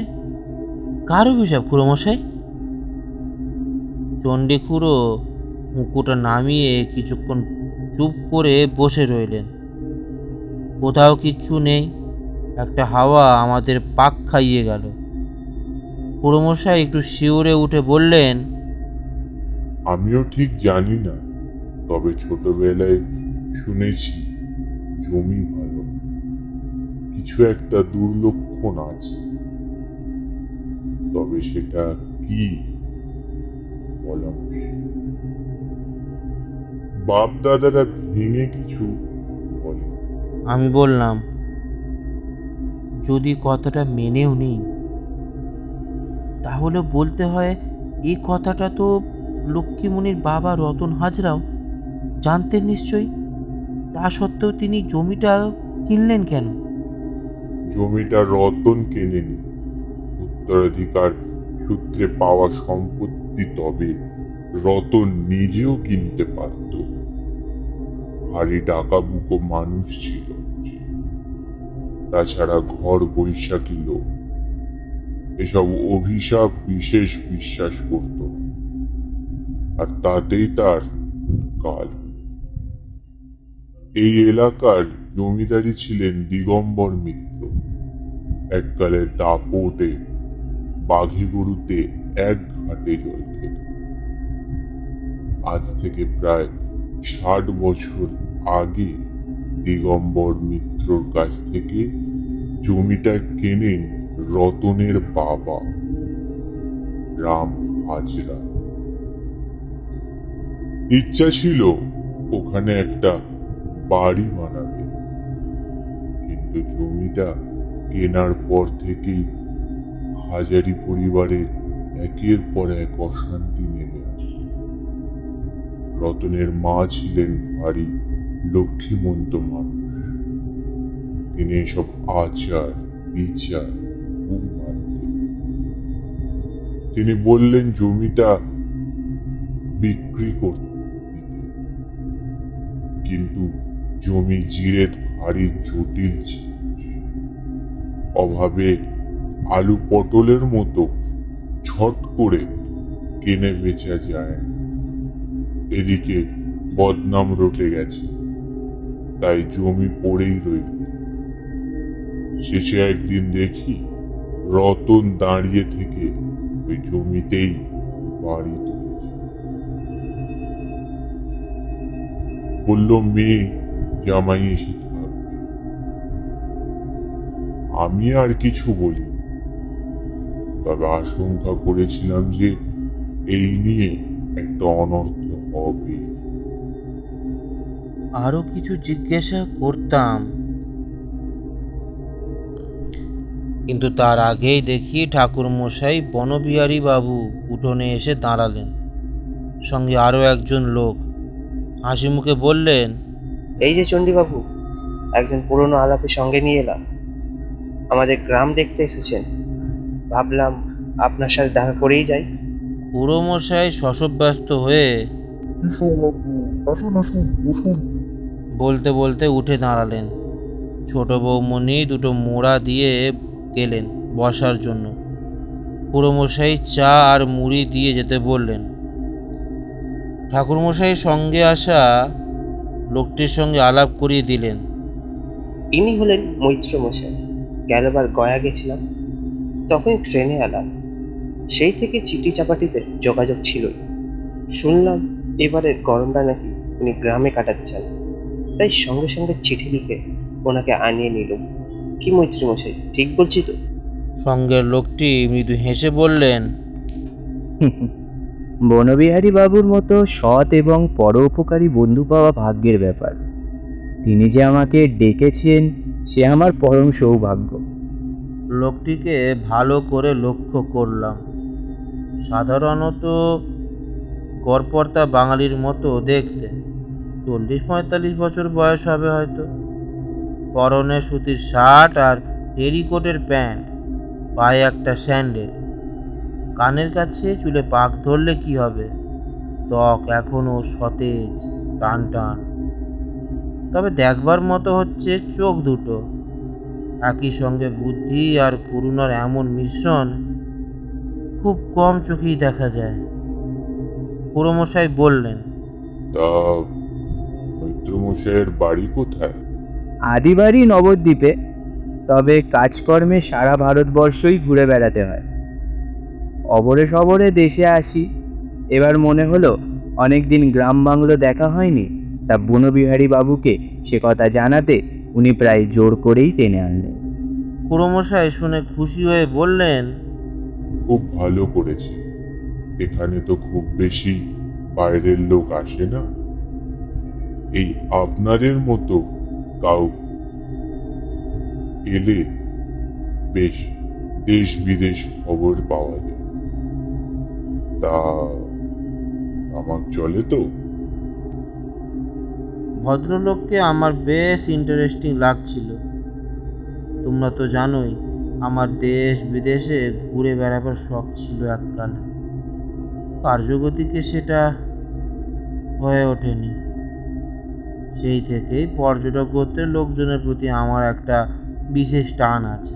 কার অভিশাপ খুড়োমশাই? চণ্ডী খুড়ো মুকুটা নামিয়ে কিছুক্ষণ চুপ করে বসে রইলেন। কোথাও কিচ্ছু নেই, একটা হাওয়া আমাদের পাক খাইয়ে গেল। খুড়োমশাই একটু শিউরে উঠে বললেন, আমিও ঠিক জানি না, তবে ছোটবেলায় শুনেছি জমি ভালো, কিছু একটা দুর্লক্ষণ আছে, তবে সেটা কি বলা মুশকিল। বাপ দাদারা ভেঙে কিছু বলে। আমি বললাম, যদি কথাটা মেনেও নিই, তাহলে বলতে হয় এই কথাটা তো লক্ষ্মীমণির বাবা রতন হাজরাও জানতেন নিশ্চয়ই। তা সত্ত্বেও তিনি জমিটা কিনলেন কেন? জমিটা রতন কেনেনি, উত্তরাধিকার সূত্রে পাওয়া সম্পত্তি, তবে রতন নিজেও কিনতে পারত। ভারী ডাকাবুকো মানুষ ছিল, তাছাড়া ঘর বৈশাখী লোক, এসব অভিশাপ বিশেষ বিশ্বাস করত না। আর তাতেই তার কাল। এই এলাকার জমিদারি ছিলেন দিগম্বর মিত্র, এককালে দাপটে বাঘে গরুতে এক ঘাটে চলতেন। আজ থেকে প্রায় 60 বছর আগে দিগম্বর মিত্রর কাছ থেকে জমিটা কেনেন রতনের বাবা রাম হাজরা। ইচ্ছা ছিল ওখানে একটা বাড়ি বানাবে, কিন্তু জমিটা কেনার পর থেকেই হাজারি পরিবারের একের পর এক অশান্তি নেমে আসে। রতনের মা ছিলেন ভারী লক্ষ্মীমন্ত মানুষ, তিনি এসব আচার বিচার খুব মানতেন। তিনি বললেন জমিটা বিক্রি করতে দিতে, কিন্তু জমি জিরেত ভারী জটিল ছিল, অভাবে আলু পটলের মতো ছট করে কেনে বেচা যায় না। এদিকে বদনাম রটে গেছে, তাই জমি পড়েই রইল। শেষে একদিন দেখি রতন দাঁড়িয়ে থেকে ওই জমিতেই বাড়ি তুলেছে। বলল মেয়ে জামাই এসে থাকবে। আমি আর কিছু বলি, তবে আশঙ্কা করেছিলাম যে এই নিয়ে একটা অনর্থ হবে। আরো কিছু জিজ্ঞাসা করতাম, কিন্তু তার আগেই দেখি ঠাকুরমশাই বনবিহারী বাবু উঠোনে এসে দাঁড়ালেন, সঙ্গে আরো একজন লোক। হাসি মুখে বললেন, এই যে চণ্ডীবাবু, একজন পুরনো আলাপের সঙ্গে নিয়ে এলাম। আমাদের গ্রাম দেখতে এসেছেন, ভাবলাম আপনার সাথে দেখা করেই যাই। খুড়োমশাই শশব্যস্ত হয়ে বলতে বলতে উঠে দাঁড়ালেন। ছোট বৌমণি দুটো মোড়া দিয়ে গেলেন বসার জন্য। খুড়োমশাই চা আর মুড়ি দিয়ে যেতে বললেন। ঠাকুরমশাই সঙ্গে আসা লোকটির সঙ্গে আলাপ করিয়ে দিলেন। ইনি হলেন মৈত্র মশাই। গেলবার গয়া গেছিলাম, তখনই ট্রেনে এলাম। সেই থেকে চিঠি চাপাটিতে যোগাযোগ ছিল। শুনলাম এবারের গরমটা নাকি উনি গ্রামে কাটাতে চান, তাই সঙ্গে সঙ্গে চিঠি লিখে ওনাকে আনিয়ে নিলুম। কি মৈত্রী মশাই, ঠিক বলছি তো? সঙ্গের লোকটি মৃদু হেসে বললেন, বনবিহারী বাবুর মতো সৎ এবং পরোপকারী বন্ধু পাওয়া ভাগ্যের ব্যাপার। তিনি যে আমাকে ডেকেছেন সে আমার পরম সৌভাগ্য। লোকটিকে ভালো করে লক্ষ্য করলাম। সাধারণত গড়পড়তা বাঙালির মতো দেখতে, 40-45 বছর বয়স হবে হয়তো। পরনে সুতির শার্ট আর টেরিকোটের প্যান্ট, পায়ে একটা স্যান্ডেল। কানের কাছে চুলে পাক ধরলে কি হবে, ত্বক এখনো সতেজ টান টান। তবে দেখবার মতো হচ্ছে চোখ দুটো, একই সঙ্গে বুদ্ধি আর করুণার এমন মিশ্রণ খুব কম চোখেই দেখা যায়। খুড়োমশাই বললেন, তা মৈত্রমশাইয়ের বাড়ি কোথায়? আদিবাড়ি নবদ্বীপে, তবে কাজকর্মে সারা ভারতবর্ষই ঘুরে বেড়াতে হয়। অবরে সবরে দেশে আসি। এবার মনে হলো অনেক দিন গ্রাম বাংলো দেখা হয়নি, তা বনবিহারী বাবুকে সে কথা জানাতে উনি প্রায় জোর করেই টেনে আনলেন। খুড়োমশাই শুনে খুশি হয়ে বললেন, খুব ভালো করেছে। এখানে তো খুব বেশি বাইরের লোক আসে না। এই আপনাদের মতো কাউ এলে বেশ দেশ বিদেশ খবর পাওয়া যায়। তা আমার চলে তো? ভদ্রলোককে আমার বেশ ইন্টারেস্টিং লাগছিল। তোমরা তো জানোই আমার দেশ বিদেশে ঘুরে বেড়াবার শখ ছিল এককালে। কার্যগতিকে সেটা হয়ে ওঠেনি। সেই থেকেই পর্যটক গোত্রের লোকজনের প্রতি আমার একটা বিশেষ টান আছে।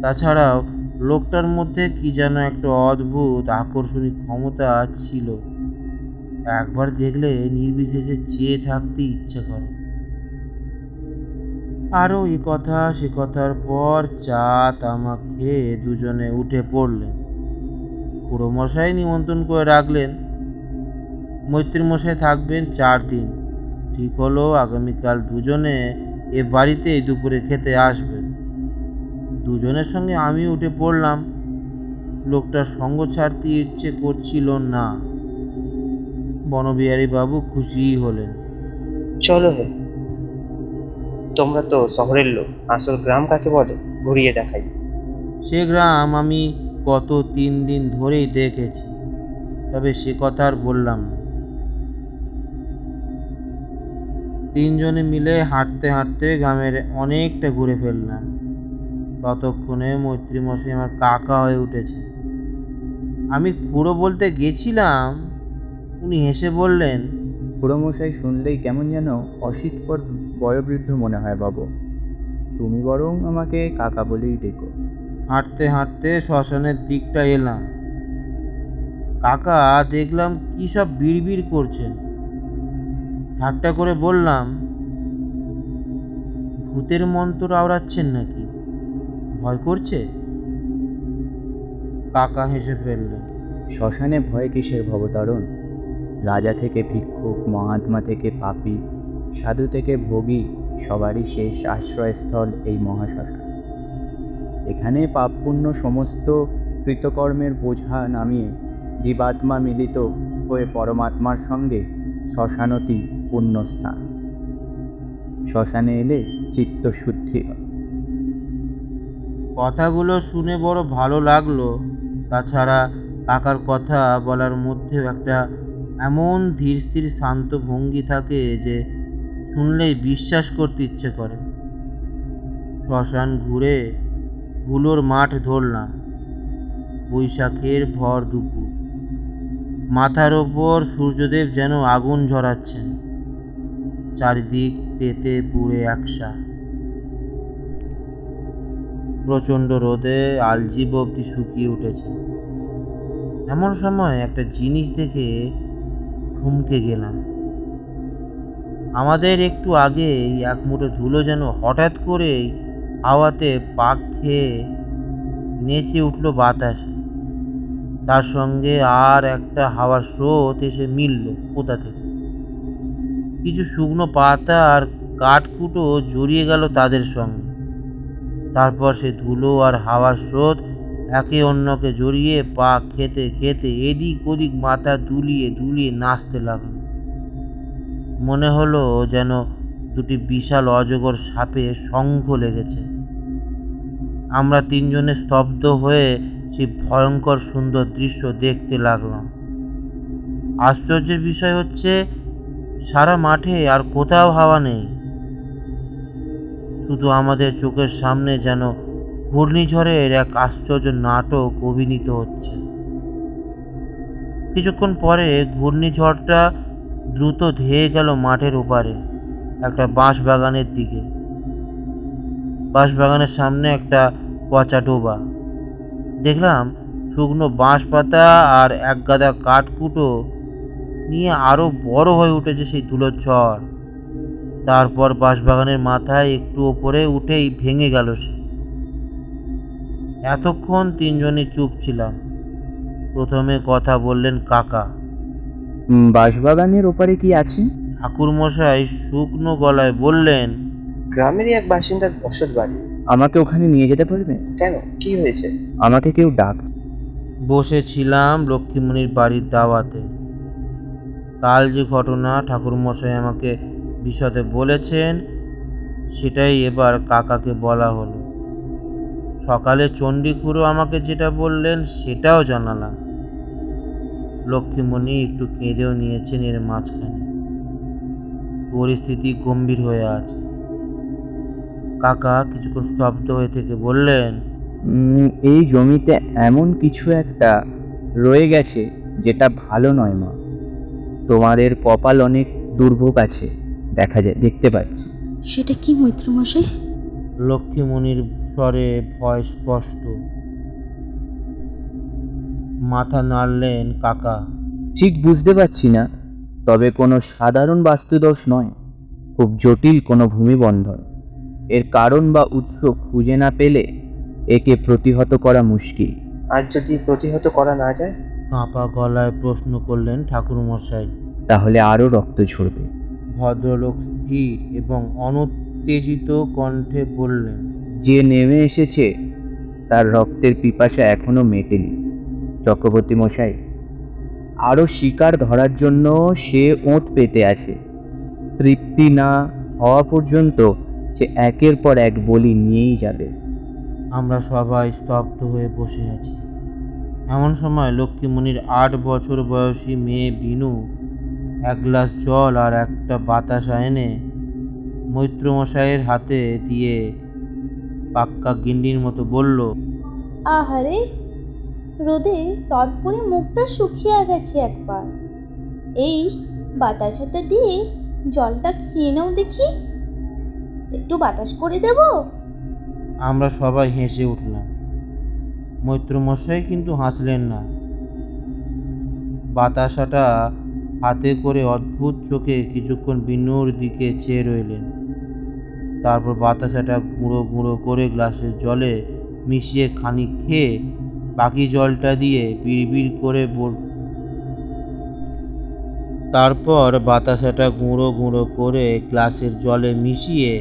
তাছাড়াও লোকটার মধ্যে কি যেন একটা অদ্ভুত আকর্ষণী ক্ষমতা ছিল। একবার দেখলে নির্বিশেষে চেয়ে থাকতে ইচ্ছে করে। আরও এ কথা সে কথার পর চা তামাক খেয়ে দুজনে উঠে পড়লেন। খুড়োমশাই নিমন্ত্রণ করে রাখলেন। মৈত্রীমশাই থাকবেন 4 দিন। ঠিক হলো আগামীকাল দুজনে এ বাড়িতে দুপুরে খেতে আসবেন। দুজনের সঙ্গে আমি উঠে পড়লাম। লোকটার সঙ্গ ছাড়তে ইচ্ছে করছিল না। বনবিহারী বাবু খুশিই হলেন। চলো হে, তোমরা তো শহরের লোক, আসল গ্রাম কাকে বলে ঘুরিয়ে দেখাই। সে গ্রাম আমি গত 3 দিন ধরেই দেখেছি, তবে সে কথা আর বললাম না। তিনজনে মিলে হাঁটতে হাঁটতে গ্রামের অনেকটা ঘুরে ফেললাম। ততক্ষণে মৈত্রীমশাই আমার কাকা হয়ে উঠেছে। আমি খুড়ো বলতে গেছিলাম, উনি হেসে বললেন, খুড়োমশাই শুনলেই কেমন যেন অশীতপর বয়োবৃদ্ধ মনে হয় বাবু। তুমি বরং আমাকে কাকা বলেই ডেকো। হাঁটতে হাঁটতে শ্মশানের দিকটা এলাম। কাকা দেখলাম কি সব বিড়বিড় করছেন। ঠাট্টা করে বললাম, ভূতের মন্ত্র আওড়াচ্ছেন নাকি? ভয় করছে? কাকা হেসে ফেললেন। শ্মশানে ভয় কিসের ভবতারণ? রাজা থেকে ভিক্ষুক, মহাত্মা থেকে পাপী, সাধু থেকে ভোগী, সবারই শেষ আশ্রয়স্থল এই মহাশ্মশান। এখানে পাপ পুণ্য সমস্ত কৃতকর্মের বোঝা নামিয়ে জীবাত্মা মিলিত হয়ে পরমাত্মার সঙ্গে শ্মশানতি পুণ্যস্থান। শ্মশানে এলে চিত্তশুদ্ধি হয়। কথাগুলো শুনে বড় ভালো লাগলো। তাছাড়া কাকার কথা বলার মধ্যেও একটা এমন ধীর স্থির শান্ত ভঙ্গি থাকে যে শুনলেই বিশ্বাস করতে ইচ্ছে করে। শ্মশান ঘুরে ধুলোর মাঠ ধরলাম। বৈশাখের ভর দুপুর। মাথার ওপর সূর্যদেব যেন আগুন ঝরাচ্ছেন। চারিদিক তেতে পুড়ে একসা। প্রচণ্ড রোদে আলজিভ অবধি শুকিয়ে উঠেছে। এমন সময় একটা জিনিস দেখে থমকে গেলাম। আমাদের একটু আগেই এক মুঠো ধুলো যেন হঠাৎ করেই হাওয়াতে পাক খেয়ে নেচে উঠল বাতাসে। তার সঙ্গে আর একটা হাওয়ার স্রোত এসে মিলল কোথা থেকে। কিছু শুকনো পাতা আর কাঠকুটো জড়িয়ে গেল তাদের সঙ্গে। তারপর সে ধুলো আর হাওয়ার স্রোত একে অন্যকে জড়িয়ে পাক খেতে খেতে এদিক ওদিক মাথা দুলিয়ে দুলিয়ে নাচতে লাগলো। মনে হলো যেন দুটি বিশাল অজগর সাপে শঙ্খ লেগেছে। আমরা তিনজনে স্তব্ধ হয়ে সেই ভয়ঙ্কর সুন্দর দৃশ্য দেখতে লাগলাম। আশ্চর্যের বিষয় হচ্ছে সারা মাঠে আর কোথাও হাওয়া নেই। শুধু আমাদের চোখের সামনে যেন ঘূর্ণিঝড়ের এক আশ্চর্য নাটক অভিনীত হচ্ছে। কিছুক্ষণ পরে ঘূর্ণিঝড়টা দ্রুত ধেয়ে গেল মাঠের ওপারে একটা বাঁশ বাগানের দিকে। বাঁশবাগানের সামনে একটা পচা ডোবা। দেখলাম শুকনো বাঁশ পাতা আর এক গাদা কাঠকুটো নিয়ে আরো বড় হয়ে উঠেছে সেই ধুলোর ঝড়। তারপর বাঁশবাগানের মাথায় একটু ওপরে উঠেই ভেঙে গেল সে। এতক্ষণ তিনজনই চুপ ছিলাম। প্রথমে কথা বললেন কাকা। বাঁশবাগানের ওপারে কি আছে? ঠাকুরমশাই শুকনো গলায় বললেন, গ্রামেরই এক বাসিন্দার বসত বাড়ি। আমাকে ওখানে নিয়ে যেতে পারবে? কেন, কি হয়েছে? আমাকে কেউ ডাক। বসেছিলাম লক্ষ্মীমণির বাড়ির দাওয়াতে। কাল যে ঘটনা ঠাকুরমশাই আমাকে বিশদে বলেছেন সেটাই এবার কাকাকে বলা হলো। সকালে চণ্ডীখুড়ো আমাকে যেটা বললেন সেটাও জানালাম। লক্ষ্মীমণি একটু কেঁদেও নিয়েছেন এর মাঝখানে। পরিস্থিতি গম্ভীর হয়ে আছে। কাকা কিছুক্ষণ স্তব্ধ হয়ে থেকে বললেন, এই জমিতে এমন কিছু একটা রয়ে গেছে যেটা ভালো নয় মা। তোমাদের কপাল অনেক দুর্ভোগ আছে, দেখতে পাচ্ছি। সেটা কি মৈত্রমশাই? লক্ষ্মীমণির স্বরে ভয় স্পষ্ট। মাথা নাড়লেন কাকা। ঠিক বুঝতে পারছি না, তবে কোনো সাধারণ বাস্তুদোষ নয়, খুব জটিল কোনো ভূমিবন্ধন। এর কারণ বা উৎস খুঁজে না পেলে একে প্রতিহত করা মুশকিল। আর যদি প্রতিহত করা না যায়? কাঁপা গলায় প্রশ্ন করলেন ঠাকুরমশাই। তাহলে আরও রক্ত ঝরবে। ভদ্রলোক স্থির এবং অনুত্তেজিত কণ্ঠে বললেন, যে নেমে এসেছে তার রক্তের পিপাসা এখনো মেটেনি চক্রবর্তী মশাই। আরও শিকার ধরার জন্য সে ওঁত পেতে আছে। তৃপ্তি না হওয়া পর্যন্ত সে একের পর এক বলি নিয়েই যাবে। আমরা সবাই স্তব্ধ হয়ে বসে আছি। এমন সময় লক্ষ্মীমণির 8 বছর বয়সী মেয়ে বিনু এক গ্লাস জল আর একটা বাতাসা এনে মৈত্রমশাইয়ের হাতে দিয়ে পাক্কা গিন্ডির মতো বলল, আহারে, রোদে তৎপরে মুখটা শুকিয়ে গেছে একবার। এই বাতাসাটা দিয়ে জলটা খেয়ে নাও দেখি। একটু বাতাস করে দেব? আমরা সবাই হেসে উঠলাম। মৈত্রমশাই কিন্তু হাসলেন না। বাতাসাটা হাতে করে অদ্ভুত চোখে কিছুক্ষণ বিনুর দিকে চেয়ে রইলেন। তারপর বাতাসাটা গুঁড়ো গুঁড়ো করে গ্লাসের জলে মিশিয়ে খানিক খেয়ে বাকি জলটা দিয়ে বিড়বিড় করে তারপর বাতাসাটা গুঁড়ো গুঁড়ো করে গ্লাসের জলে মিশিয়ে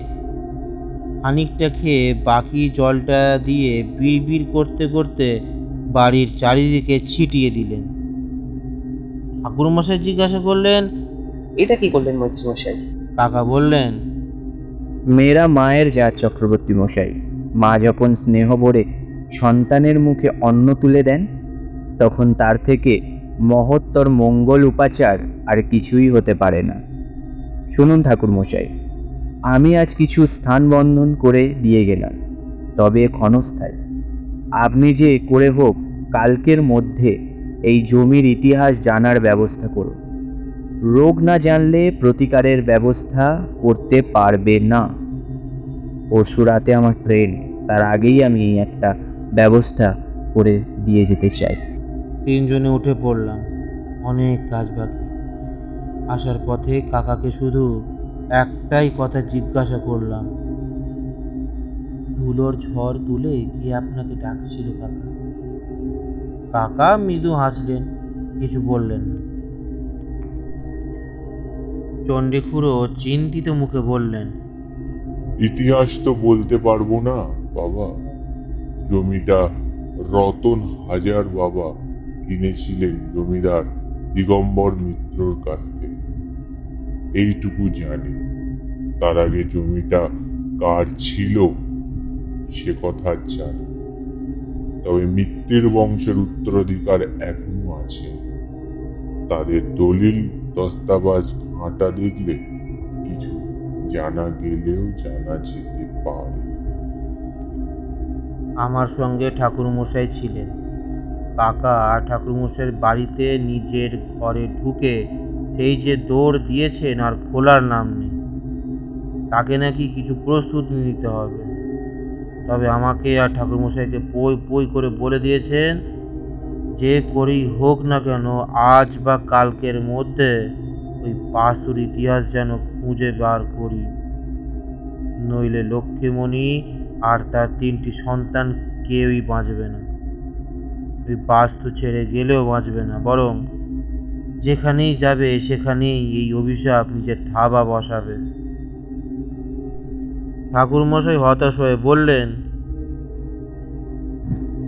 খানিকটা খেয়ে বাকি জলটা দিয়ে বিড়বিড় করতে করতে বাড়ির চারিদিকে ছিটিয়ে দিলেন। ঠাকুরমশাই জিজ্ঞাসা করলেন, এটা কি করলেন মৈত্রীমশাই? কাকা বললেন, মেয়েরা মায়ের জাত চক্রবর্তী মশাই। মা যখন স্নেহ ভরে সন্তানের মুখে অন্ন তুলে দেন তখন তার থেকে মহত্তর মঙ্গল উপাচার আর কিছুই হতে পারে না। শুনুন ঠাকুর মশাই, আমি আজ কিছু স্থান বন্ধন করে দিয়ে গেলাম, তবে ক্ষণস্থায়ী। আপনি যে করে হোক কালকের মধ্যে এই জমির ইতিহাস জানার ব্যবস্থা করুন। রোগ না জানলে প্রতিকারের ব্যবস্থা করতে পারবে না। পরশু রাতে আমার ট্রেন, তার আগেই আমি একটা ব্যবস্থা করে দিয়ে যেতে চাই। তিনজনে উঠে পড়লাম। অনেক কাজ বাকি। আসার পথে কাকাকে শুধু একটাই কথা জিজ্ঞাসা করলাম, ধুলোর ঝড় তুলে কে আপনাকে ডাকছিল কাকা? কাকা মৃদু হাসলেন, কিছু বললেন না। চণ্ডীখুড়ো চিন্তিত মুখে বললেন, ইতিহাস তো বলতে পারবো না বাবা। জমিটা রতন হাজার বাবা কিনেছিলেন জমিদার দিগম্বর মিত্রর কাছ থেকে, এইটুকু জানি। তার আগে জমিটা কার ছিল সে কথা জানি। তবে মিত্রের বংশের উত্তরাধিকার এখনো আছে। তাদের দলিল দস্তাবাজ ঘাঁটা দেখলে কিছু জানা গেলেও জানা যেতে পারে। আমার সঙ্গে ঠাকুরমশাই ছিলেন। কাকা ঠাকুরমশাইয়ের বাড়িতে নিজের ঘরে ঢুকে সেই যে দৌড় দিয়েছেন আর খোলার নাম নেই। তাকে নাকি কিছু প্রস্তুতি নিতে হবে। তবে আমাকে আর ঠাকুরমশাইকে পই পই করে বলে দিয়েছেন, যে করেই হোক না কেন আজ বা কালকের মধ্যে ওই বাস্তুর ইতিহাস যেন খুঁজে বার করি, নইলে লক্ষ্মীমণি আর তার 3টি সন্তান কেউই বাঁচবে না। ওই বাস্তু ছেড়ে গেলেও বাঁচবে না, বরং যেখানেই যাবে সেখানেই এই অভিশাপ নিজের থাবা বসাবে। ঠাকুরমশাই হতাশ হয়ে বললেন,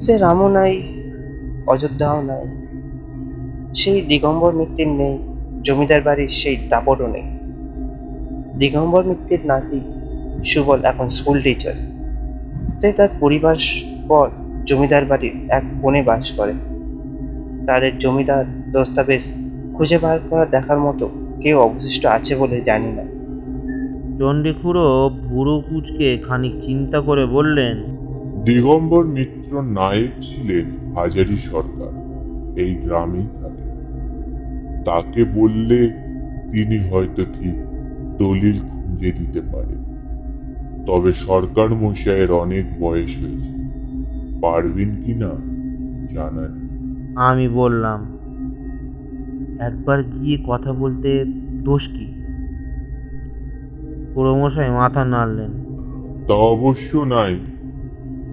সে রামও নাই, অযোধ্যাও নাই, সেই দিগম্বর মিত্তির নেই, জমিদার বাড়ির সেই দাপটও নেই। দিগম্বর মিত্তির নাতি সুবল এখন স্কুল টিচার। সে তার পরিবার পর জমিদার বাড়ির এক কোণে বাস করে। তাদের জমিদার দস্তাবেজ খুঁজে বার করা দেখার মতো কেউ অবশিষ্ট আছে বলে জানি না। চণ্ডীখুড়ো ভুরু কুঁচকে খানিক চিন্তা করে বললেন, দিগম্বর মিত্র নায়েক ছিলেন হাজারি সরকার, এই গ্রামেই থাকে। তাকে বললে তিনি হয়তো ঠিক দলিল খুঁজে দিতে পারেন। তবে সরকার মশাইয়ের অনেক বয়স হয়েছে, পারবেন কিনা জানা নেই। আমি বললাম, একবার গিয়ে কথা বলতে দোষ কি? খুড়োমশাই মাথা নাড়লেন। তা অবশ্য নাই,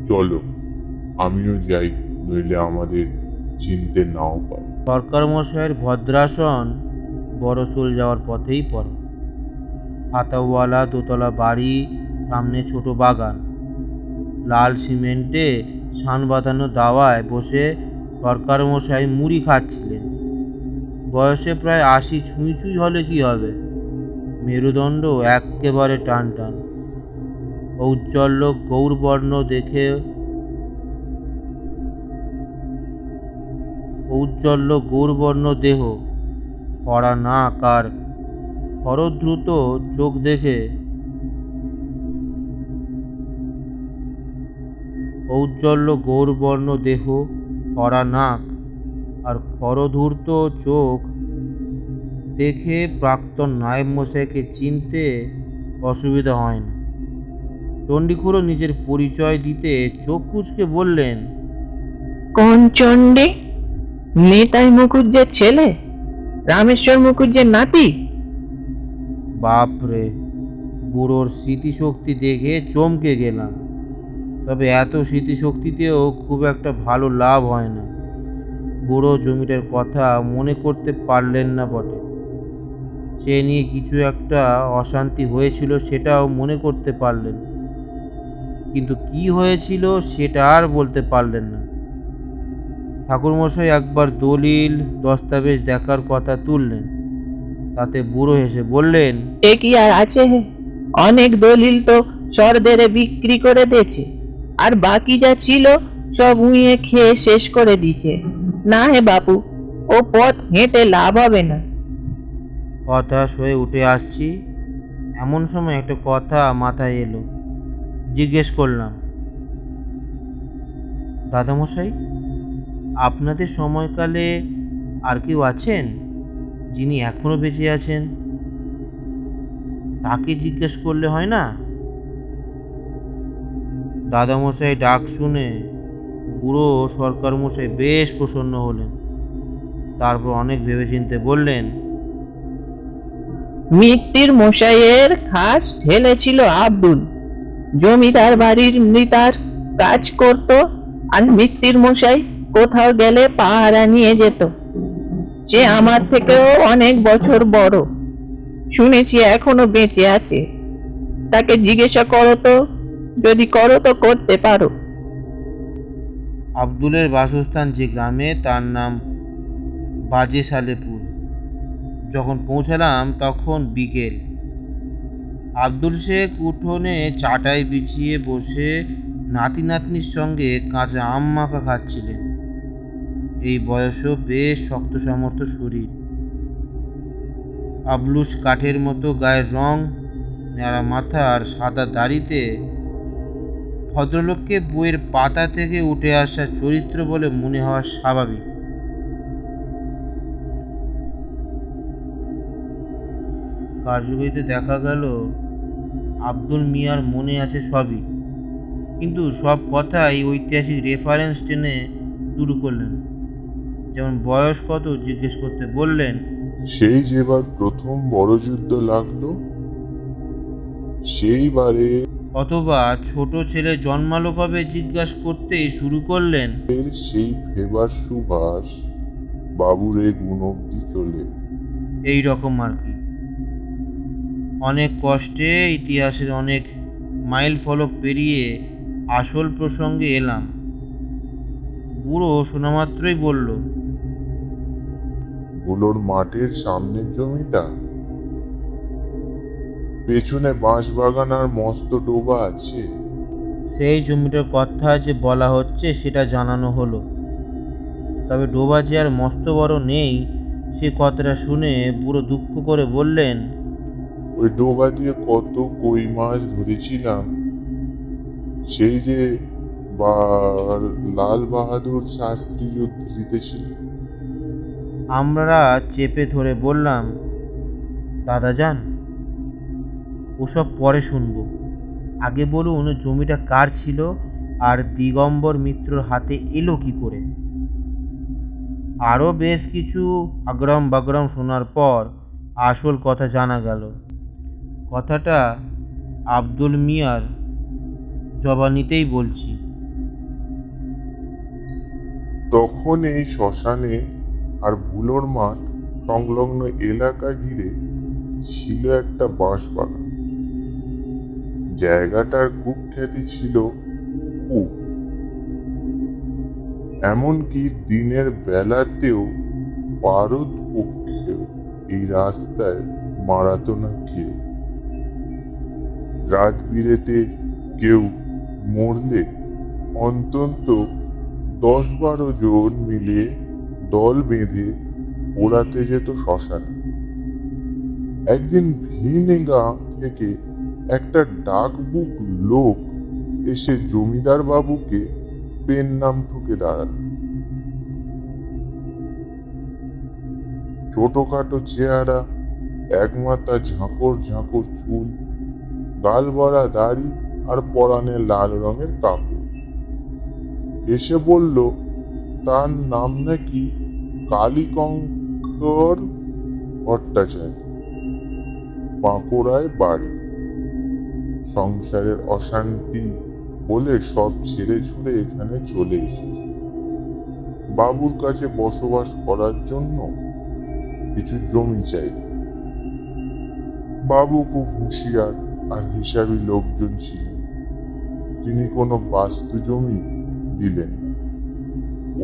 চলো আমিও যাই, নইলে আমাদের চিনতে নাও পারে। সরকার মশাইয়ের ভদ্রাসন বড়শোল যাওয়ার পথেই পড়ে। হাতাওয়ালা দোতলা বাড়ি, সামনে ছোট বাগান, লাল সিমেন্টে ছান বাঁধানো দাওয়ায় বসে সরকার মশাই মুড়ি খাচ্ছিলেন। বয়সে প্রায় 80 ছুঁই ছুঁই হলে কি হবে, মেরুদণ্ড একেবারে টান টান। ঔজ্জ্বল্য গৌরবর্ণ দেখে ঔজ্জ্বল্য গৌরবর্ণ দেহ, কড়া নাক আর খরদ্রুত চোখ দেখে ঔজ্জ্বল্য গৌরবর্ণ দেহ, কড়া নাক আর খরধূর্ত চোখ দেখে প্রাক্তন নায়েব মশাইকে চিনতে অসুবিধা হয় না। চণ্ডীখুড়ো নিজের পরিচয় দিতে চোখ কুঁচকে বললেন, কোন চণ্ডী? নিতাই মুখুজ্জের ছেলে, রামেশ্বর মুখুজ্জের নাতি? বাপরে, বুড়োর স্মৃতিশক্তি দেখে চমকে গেলাম। তবে এত স্মৃতিশক্তিতেও খুব একটা ভালো লাভ হয় না। বুড়ো জমিটার কথা মনে করতে পারলেন না বটে। সে নিয়ে কিছু একটা অশান্তি হয়েছিল সেটাও মনে করতে পারলেন, কিন্তু কি হয়েছিল সেটা আর বলতে পারলেন না। ঠাকুরমশাই একবার দলিল দস্তাবেজ দেখার কথা তুললেন, তাতে বুড়ো হেসে বললেন, এ কি আর আছে? অনেক দলিল তো সরদেরে বিক্রি করে দিয়েছে, আর বাকি যা ছিল সব উইয়ে খেয়ে শেষ করে দিয়েছে। না হে বাপু, ও পথ হেঁটে লাভ হবে না। হতাশ হয়ে উঠে আসছি, এমন সময় একটা কথা মাথায় এলো। জিজ্ঞেস করলাম, দাদামশাই, আপনাদের সময়কালে আর কেউ আছেন যিনি এখনো বেঁচে আছেন? তাকে জিজ্ঞেস করলে হয় না? দাদামশাই ডাক শুনে বুড়ো সরকার মশাই বেশ প্রসন্ন হলেন। তারপর অনেক ভেবেচিন্তে বললেন, মিত্তির মশাইয়ের খাস ঠেলে ছিল আব্দুল। জমিদার বাড়ির মৃতার কাজ করত, আর মিত্তির মশাই কোথাও গেলে পাহারা নিয়ে যেত। সে আমার থেকেও অনেক বছর বড়, শুনেছি এখনো বেঁচে আছে। তাকে জিজ্ঞাসা করো তো, যদি করো তো করতে পারো। আব্দুলের বাসস্থান যে গ্রামে, তার নাম বাজে সালেপুর। যখন পৌঁছালাম তখন বিকেল। আব্দুল শেখ উঠোনে চাটাই বিছিয়ে বসে নাতি নাতনির সঙ্গে কাঁচা আম মাখা খাচ্ছিলেন। এই বয়সেও বেশ শক্ত সামর্থ্য শরীর, আবলুস কাঠের মতো গায়ের রং, ন্যাড়া মাথা আর সাদা দাড়িতে ভদ্রলোককে বইয়ের পাতা থেকে উঠে আসা চরিত্র বলে মনে হওয়া স্বাভাবিক। কার্যকরীতে দেখা গেল আব্দুল মিয়ার মনে আছে সবই, কিন্তু সব কথাই ঐতিহাসিক রেফারেন্স টেনে শুরু করলেন। যেমন বয়স কত জিজ্ঞেস করতে বললেন, সেই যেবার প্রথম বড় যুদ্ধ লাগলো, সেইবারে অথবা ছোট ছেলে জন্মালো কবে জিজ্ঞাসা করতেই শুরু করলেন, এর সেই ফেবার সুবাস বাবুর এই গুণ অব্দি চলে। এই রকম আর কি। অনেক কষ্টে ইতিহাসের অনেক মাইল ফলক পেরিয়ে আসল প্রসঙ্গে এলাম। বুড়ো শোনামাত্রই বলল, গুলোর মাঠের সামনের জমিটা, পেছনে বাঁশ বাগান আর মস্ত ডোবা আছে। সেই জমিটার কথা যে বলা হচ্ছে সেটা জানানো হলো, তবে ডোবা যে আর মস্ত বড় নেই সে কথাটা শুনে বুড়ো দুঃখ করে বললেন, ওই ডোবা দিয়ে কত কই মাছ ধরেছিলাম, সেই যে লাল বাহাদুর শাস্ত্রী যুদ্ধ জিতেছিল। আমরা চেপে ধরে বললাম, দাদা যান, ওসব পরে শুনবো, আগে বলুন জমিটা কার ছিল আর দিগম্বর মিত্রর হাতে এলো কি করে। আরও বেশ কিছু আগ্রাম বাগ্রাম শোনার পর আসল কথা জানা গেল। কথাটা আব্দুল মিয়ার জবানিতেই বলছি। তখন এই শ্মশানে আর ভুলোর মাঠ সংলগ্ন এলাকা ঘিরে ছিল একটা বাঁশ বাগান। জায়গাটার কুখ্যাতি ছিল খুব, এমনকি দিনের বেলাতেও পারদ পক্ষেও এই রাস্তায় মারাতো না কেউ। রাত বিরেতে কেউ মরলে অন্তত 10-12 জন মিলে দল বেঁধে পোড়াতে যেত শ্মশানে। একদিন ভিনেগা থেকে একটা ডাকবুক লোক এসে জমিদার বাবুকে পেন নাম ঠুকে দাঁড়াল। ছোটখাটো চেহারা, একমাথা ঝাঁকড় ঝাঁকড় চুল, গাল ভরা দাড়ি আর পরানে লাল রঙের কাপড়। এসে বলল তার নাম নাকি কালীকঙ্কর ভট্টাচার্য, বাঁকুড়ায় বাড়ি। সংসারের অশান্তি বলে সব ছেড়ে ছুড়ে এখানে চলে এসেছে বাবুর কাছে বসবাস করার জন্য কিছু জমি চাই। বাবু খুব হুঁশিয়ার আর হিসাবী লোকজন ছিলেন, তিনি কোনো বাস্তু জমি দিলেন না।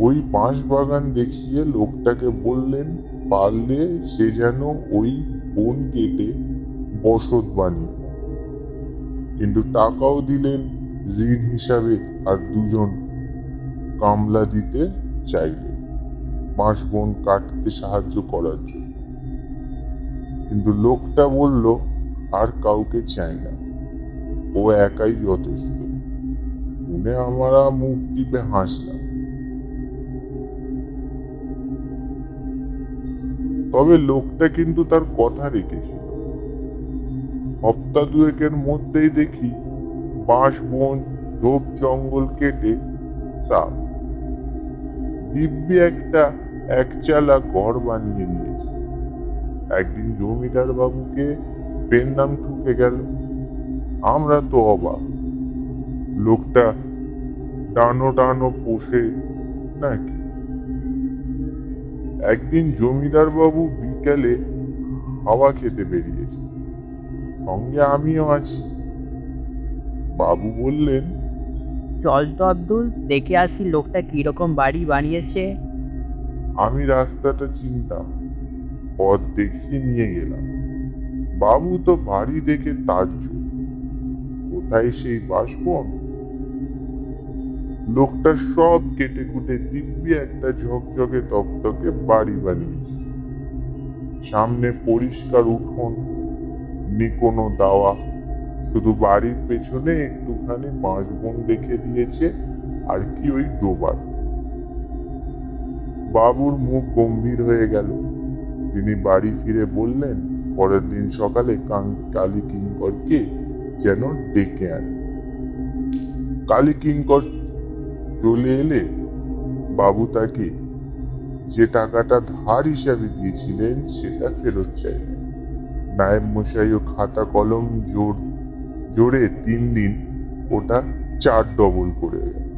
ওই বাঁশ বাগান দেখিয়ে লোকটাকে বললেন পারলে সে যেন ওই বন কেটে বসত বানিয়ে, কিন্তু টাকাও দিলেন ঋণ হিসাবে, আর 2 কামলা দিতে চাইলেন বাঁশ বন কাটতে সাহায্য করার জন্য। কিন্তু লোকটা বলল আর কাউকে চাই না, ও একাই যথেষ্ট। শুনে আমরা মুখ টিপে হাসলাম। তবে লোকটা কিন্তু তার কথা রেখেছিল। সপ্তাহ 2 মধ্যেই দেখি বাঁশ বন ঝোপ জঙ্গল কেটে সাফ দিব্যি একটা একচালা ঘর বানিয়ে নিয়েছে। একদিন জমিদার বাবুকে পেন নাম ঠুকে গেল। আমরা তো অবাক, লোকটা টানো টানো পোষে নাকি। একদিন জমিদার বাবু বিকালে হাওয়া খেতে বেরিয়েছে, সঙ্গে আমিও আছি। বাবু বললেন, চল তো আব্দুল, দেখে আসি লোকটা কিরকম বাড়ি বানিয়েছে। আমি রাস্তাটা চিনতাম, পথ দেখিয়ে নিয়ে গেলাম। বাবু তো বাড়ি দেখে তাজ্জব, কোথায় সেই বাসবন। লোকটা সব কেটে কুটে দিব্যি একটা ঝকঝকে তকতকে বাড়ি বানিয়েছে। সামনে পরিষ্কার উঠোন, নি কোনো দাওয়া, শুধু বাড়ির পেছনে একটুখানি বাঁশবন রেখে দিয়েছে, আর কি ওই ডোবার। বাবুর মুখ গম্ভীর হয়ে গেল। তিনি বাড়ি ফিরে বললেন পরের দিন সকালে কালী কিঙ্করকে যেন ডেকে আনে। কালী কিঙ্কর চলে এলে বাবু তাকে যে টাকাটা ধার হিসাবে দিয়েছিলেন সেটা ফেরত চাইলেন। নায়েব মশাইও খাতা কলম জোর জোরে 3 দিন ওটা 4 ডবল করে গেল।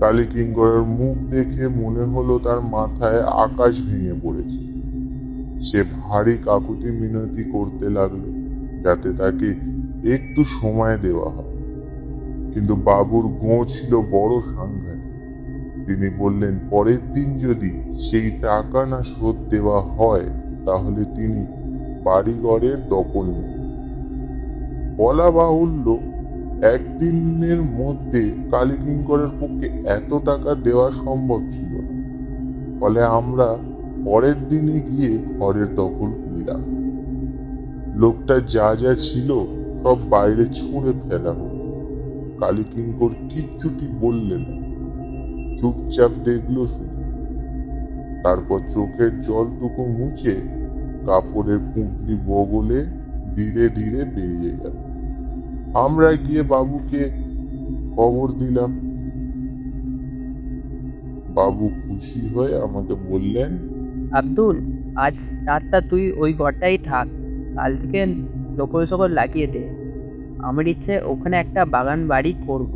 কালীকিঙ্করের মুখ দেখে মনে হলো তার মাথায় আকাশ ভেঙে পড়েছে। সে ভারী কাকুতি মিনতি করতে লাগলো যাতে তাকে একটু সময় দেওয়া হয়, কিন্তু বাবুর গোঁ ছিল বড় সাংঘাতিক। তিনি বললেন পরের দিন যদি সেই টাকা না শোধ দেওয়া হয় তাহলে তিনি বাড়িঘরের দখল নেবেন। বলা বাহুল্য, একদিনের মধ্যে কালীকিঙ্করের পক্ষে এত টাকা দেওয়া সম্ভব ছিল না। ফলে আমরা পরের দিনে গিয়ে ঘরের দখল নিলাম। লোকটা যা যা ছিল সব বাইরে ছুঁড়ে ফেলা হলো। কালীকিঙ্কর কিচ্ছুটি বললেন না, চুপচাপ দেখলো শুধু। তারপর চোখের জলটুকু মুছে কাপড়ের পুঁটলি বগলে ধীরে ধীরে বেরিয়ে গেল। আমরা গিয়ে বাবুকে খবর দিলাম। বাবু খুশি হয়ে আমাকে বললেন, আব্দুল, আজ রাতটা তুই ওই ঘরটাই থাক, কাল থেকে লোকল সকল লাগিয়ে দে। আমার ইচ্ছে ওখানে একটা বাগান বাড়ি করব।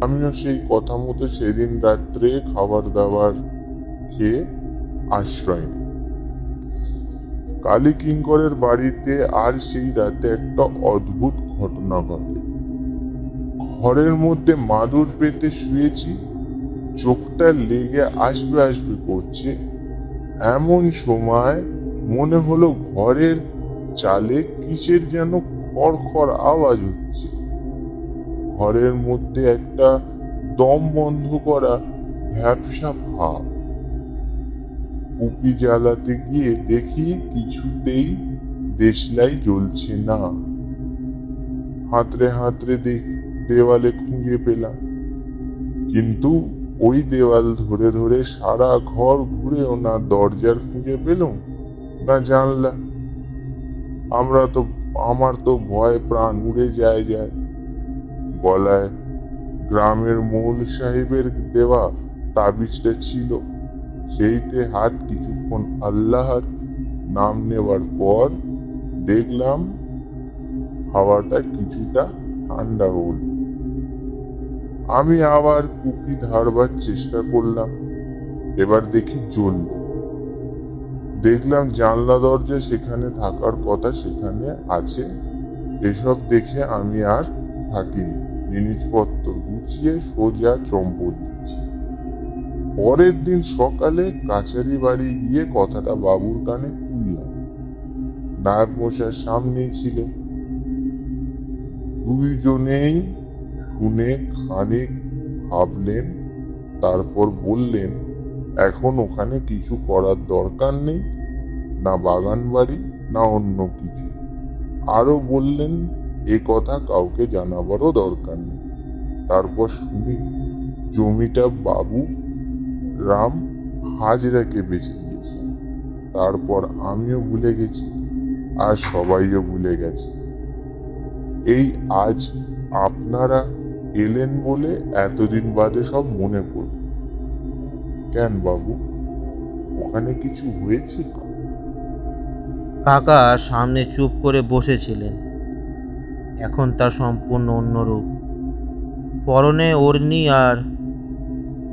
আমিও সেই কথা মতো সেদিন রাত্রে খাবার দাবার খেয়ে আশ্রয় নিই। কালীকিঙ্করের বাড়িতে আর সেই রাতে একটা অদ্ভুত ঘটনা ঘটে। ঘরের মধ্যে মাদুর পেতে শুয়েছি, চোখটা লেগে আসবে আসবে করছে। এমন সময় মনে হলো ঘরের চালে কিসের যেন খড়খড় আওয়াজ হচ্ছে। ঘরের মধ্যে একটা দম বন্ধ করা ভ্যাপসা ভাব। কুপি জ্বালাতে গিয়ে দেখি কিছুতেই দেশলাই জ্বলছে না। হাতড়ে হাতড়ে দেওয়ালে খুঁজে পেলাম, কিন্তু ওই দেওয়াল ধরে ধরে সারা ঘর ঘুরেও না দরজার খুঁজে পেলাম না জানলা। আমার তো ভয়ে প্রাণ উড়ে যায়। গলায় গ্রামের মৌল সাহেবের দেওয়া তাবিজটা ছিল, সেইতে হাত কিছুক্ষণ আল্লাহর নাম নেওয়ার পর দেখলাম হাওয়াটা কিছুটা ঠান্ডা হল। আমি আবার কুপি ধারবার চেষ্টা করলাম, এবার দেখি জ্বলল। দেখলাম জানলা দরজা সেখানে থাকার কথা সেখানে আছে। এসব দেখে আমি আর থাকিনি, জিনিসপত্র গুছিয়ে সোজা চম্পট দিচ্ছি। পরের দিন সকালে কাছারি বাড়ি গিয়ে কথাটা বাবুর কানে তুললাম। নায়ক মশাই সামনেই ছিল। দুইজনেই শুনে খানিক ভাবলেন, তারপর বললেন এখন ওখানে কিছু করার দরকার নেই, না বাগান বাড়ি না অন্য কিছু। আরো বললেন এ কথা কাউকে জানাবারও দরকার নেই। তারপর শুনি জমিটা বাবু রাম হাজরাকে বেঁচে দিয়েছে। তারপর আমিও ভুলে গেছি, আর সবাইও ভুলে গেছে। এই আজ আপনারা এলেন বলে এতদিন বাদে সব মনে পড়ল। কেন বাবু, ওখানে কিছু হয়েছে? কাকা সামনে চুপ করে বসেছিলেন। এখন তার সম্পূর্ণ অন্য রূপ। পরনে ওড়নি আর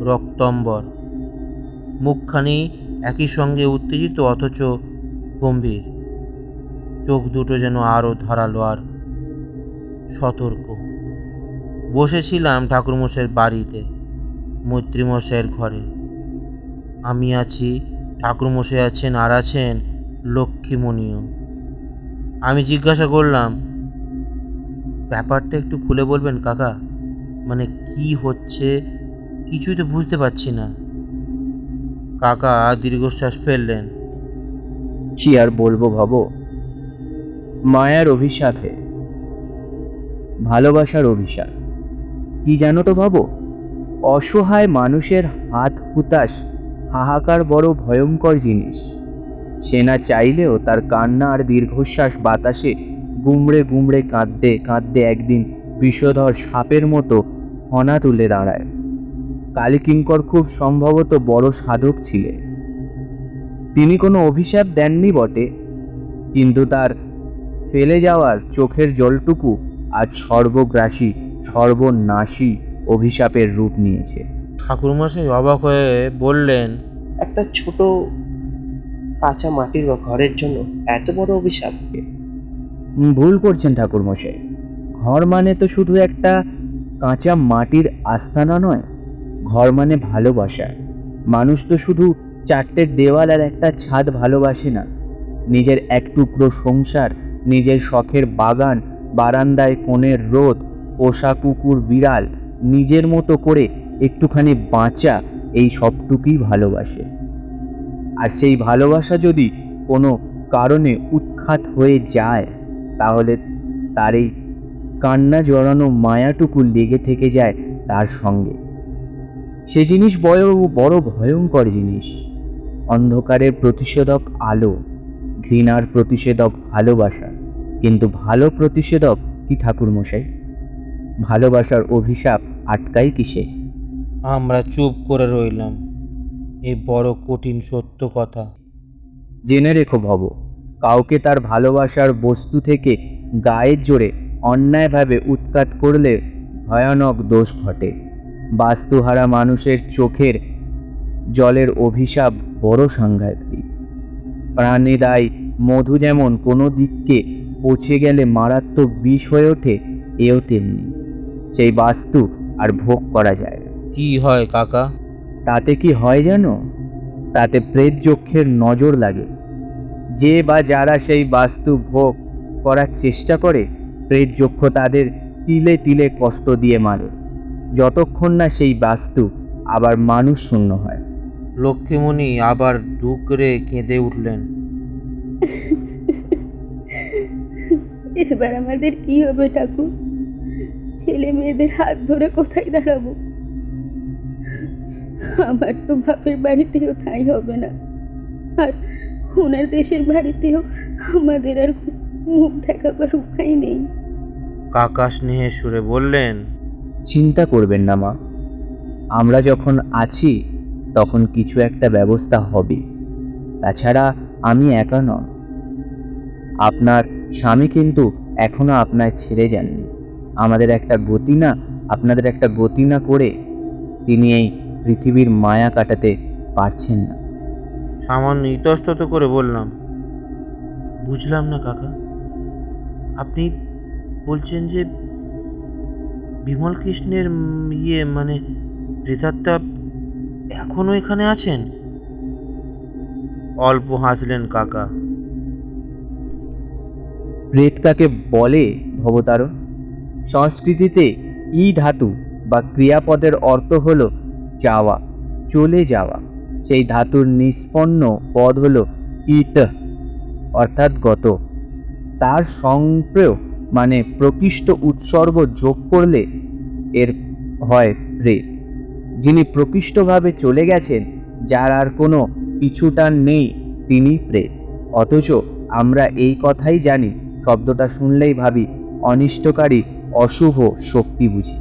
রক্তম্বর, মুখখানি একই সঙ্গে উত্তেজিত অথচ গম্ভীর, চোখ দুটো যেন আরো ধারালো আর সতর্ক। বসেছিলাম ঠাকুরমশাইয়ের বাড়িতে, মৈত্রীমশাইয়ের ঘরে। আমি আছি, ঠাকুরমশাই আছেন, আর আছেন লক্ষ্মীমণিও। আমি জিজ্ঞাসা করলাম, ব্যাপারটা একটু খুলে বলবেন কাকা? মানে কি হচ্ছে কিছুই তো বুঝতে পারছি না। কাকা দীর্ঘশ্বাস ফেললেন। কি আর বলবো ভাবো, মায়ার অভিশাপে, ভালোবাসার অভিশাপ। কি জানো তো ভাবো, অসহায় মানুষের হাত হুতাশ হাহাকার বড় ভয়ঙ্কর জিনিস। সে না চাইলেও তার কান্না আর দীর্ঘশ্বাস বাতাসে গুমড়ে গুমড়ে কাঁদতে কাঁদতে একদিন বিষধর সাপের মতো ফনা তুলে দাঁড়ায়। কালীকিঙ্কর খুব সম্ভবত বড় সাধক ছিলেন। তিনি কোনো অভিশাপ দেননি বটে, কিন্তু তার ফেলে যাওয়ার চোখের জলটুকু আজ সর্বগ্রাসী সর্বনাশী অভিশাপের রূপ নিয়েছে। ঠাকুরমশাই অবাক হয়ে বললেন, একটা ছোট কাঁচা মাটির ঘরের জন্য এত বড় অভিশাপ? ভুল করছেন ঠাকুরমশাই। ঘর মানে তো শুধু একটা কাঁচা মাটির আস্তানা নয়, ঘর মানে ভালোবাসা। মানুষ তো শুধু চারটে দেওয়াল আর একটা ছাদ ভালোবাসে না, নিজের এক টুকরো সংসার, নিজের শখের বাগান, বারান্দায় কোণের রোদ, পোষা কুকুর বিড়াল, নিজের মতো করে একটুখানি বাঁচা, এই সবটুকুই ভালোবাসে। আর সেই ভালোবাসা যদি কোনো কারণে উৎখাত হয়ে যায়, তাহলে তার এই কান্না জড়ানো মায়াটুকু লেগে থেকে যায় তার সঙ্গে। সে জিনিস বড় ভয়ঙ্কর জিনিস। অন্ধকারের প্রতিষেধক আলো, ঘৃণার প্রতিষেধক ভালোবাসা। কিন্তু ভালো প্রতিষেধক কি ঠাকুরমশাই? ভালোবাসার অভিশাপ আটকাই কিসে? আমরা চুপ করে রইলাম। এই বড় কঠিন সত্য কথা। জেনে রেখো ভব, কাউকে তার ভালোবাসার বস্তু থেকে গায়ের জোরে অন্যায়ভাবে উৎখাত করলে ভয়ানক দোষ ঘটে। বাস্তুহারা মানুষের চোখের জলের অভিশাপ বড় সাংঘাতিক। প্রাণীদায় মধু যেমন কোনো দিককে পচে গেলে মারাত্মক বিষ হয়ে ওঠে, এও তেমনি। সেই বাস্তু আর ভোগ করা যায় না। কি হয় কাকা? তাতে কি হয় জানো? তাতে প্রেত যক্ষের নজর লাগে। যে বা যারা সেই বাস্তু ভোগ করার চেষ্টা করে, প্রেত যক্ষ তাদের তিলে তিলে কষ্ট দিয়ে মারে, যতক্ষণ না সেই বাস্তু আবার মানুষ শূন্য হয়। লক্ষ্মীমণি আবার ডুকরে কেঁদে উঠলেন। এবার আমাদের কি হবে ঠাকুর? ছেলে মেয়েদের হাত ধরে কোথায় দাঁড়াবো? আমার তো বাপের বাড়িতেও ঠাঁই হবে না, আর ওনার দেশের বাড়িতেও আমাদের আর মুখ দেখাবার উপায় নেই। কাকা স্নেহের সুরে বললেন, চিন্তা করবেন না মা, আমরা যখন আছি তখন কিছু একটা ব্যবস্থা হবে। তাছাড়া আমি একা নন, আপনার স্বামী কিন্তু এখনো আপনার ছেড়ে যাননি। আপনাদের একটা গতি না করে তিনি এই পৃথিবীর মায়া কাটাতে পারছেন না। সামান্য ইতস্তত করে বললাম, বুঝলাম না কাকা, আপনি বলছেন যে বিমল কৃষ্ণের মানে প্রেতাত্মা এখনো এখানে আছেন? অল্প হাসলেন কাকা। প্রেত কাকে বলে ভবতারণ? সংস্কৃতিতে ই ধাতু বা ক্রিয়াপদের অর্থ হলো যাওয়া, চলে যাওয়া। সেই ধাতুর নিষ্পন্ন পদ হলো ইত, অর্থাৎ গত। তার সংপ্রেয় মানে প্রকৃষ্ট উৎসর্গ যোগ করলে এর হয় প্রেত। যিনি প্রকৃষ্টভাবে চলে গেছেন, যার আর কোনো পিছুটান নেই, তিনি প্রেত। অথচ আমরা এই কথাই জানি, শব্দটা শুনলেই ভাবি অনিষ্টকারী অশুভ শক্তি বুঝি।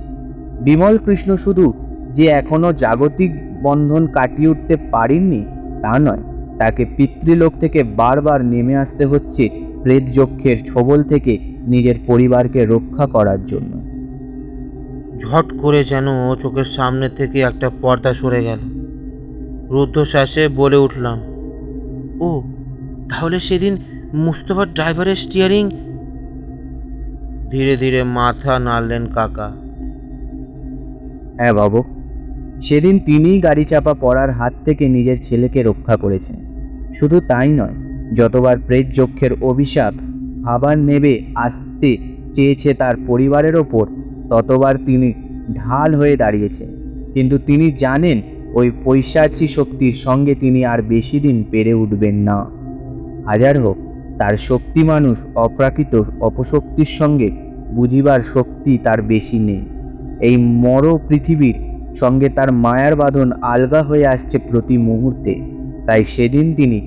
বিমল কৃষ্ণ শুধু যে এখনো জাগতিক বন্ধন কাটিয়ে উঠতে পারেননি তা নয়, তাকে পিতৃলোক থেকে বারবার নেমে আসতে হচ্ছে প্রেত যক্ষের ছোবল থেকে নিজের পরিবারকে রক্ষা করার জন্য। ঝট করে যেন চোখের সামনে থেকে একটা পর্দা সরে গেল। রুদ্ধশ্বাসে বলে উঠলাম, ও তাহলে সেদিন মুস্তফার ড্রাইভারের স্টিয়ারিং? ধীরে ধীরে মাথা নাড়লেন কাকা। হ্যাঁ বাবু, সেদিন তিনিই গাড়ি চাপা পড়ার হাত থেকে নিজের ছেলেকে রক্ষা করেছেন। শুধু তাই নয়, যতবার প্রেত যক্ষের অভিশাপ আবার নেবে আসতে চেয়েছে তার পরিবারের ওপর, ততবার তিনি ঢাল হয়ে দাঁড়িয়েছেন। কিন্তু তিনি জানেন ওই পৈশাচী শক্তির সঙ্গে তিনি আর বেশি দিন পেরে উঠবেন না। হাজার হোক তার শক্তি, মানুষ অপ্রাকৃত অপশক্তির সঙ্গে বুঝিবার শক্তি তার বেশি নেই। এই মর পৃথিবীর সঙ্গে তার মায়ার বাঁধন আলগা হয়ে আসছে প্রতি মুহূর্তে। তাই সেদিন তিনি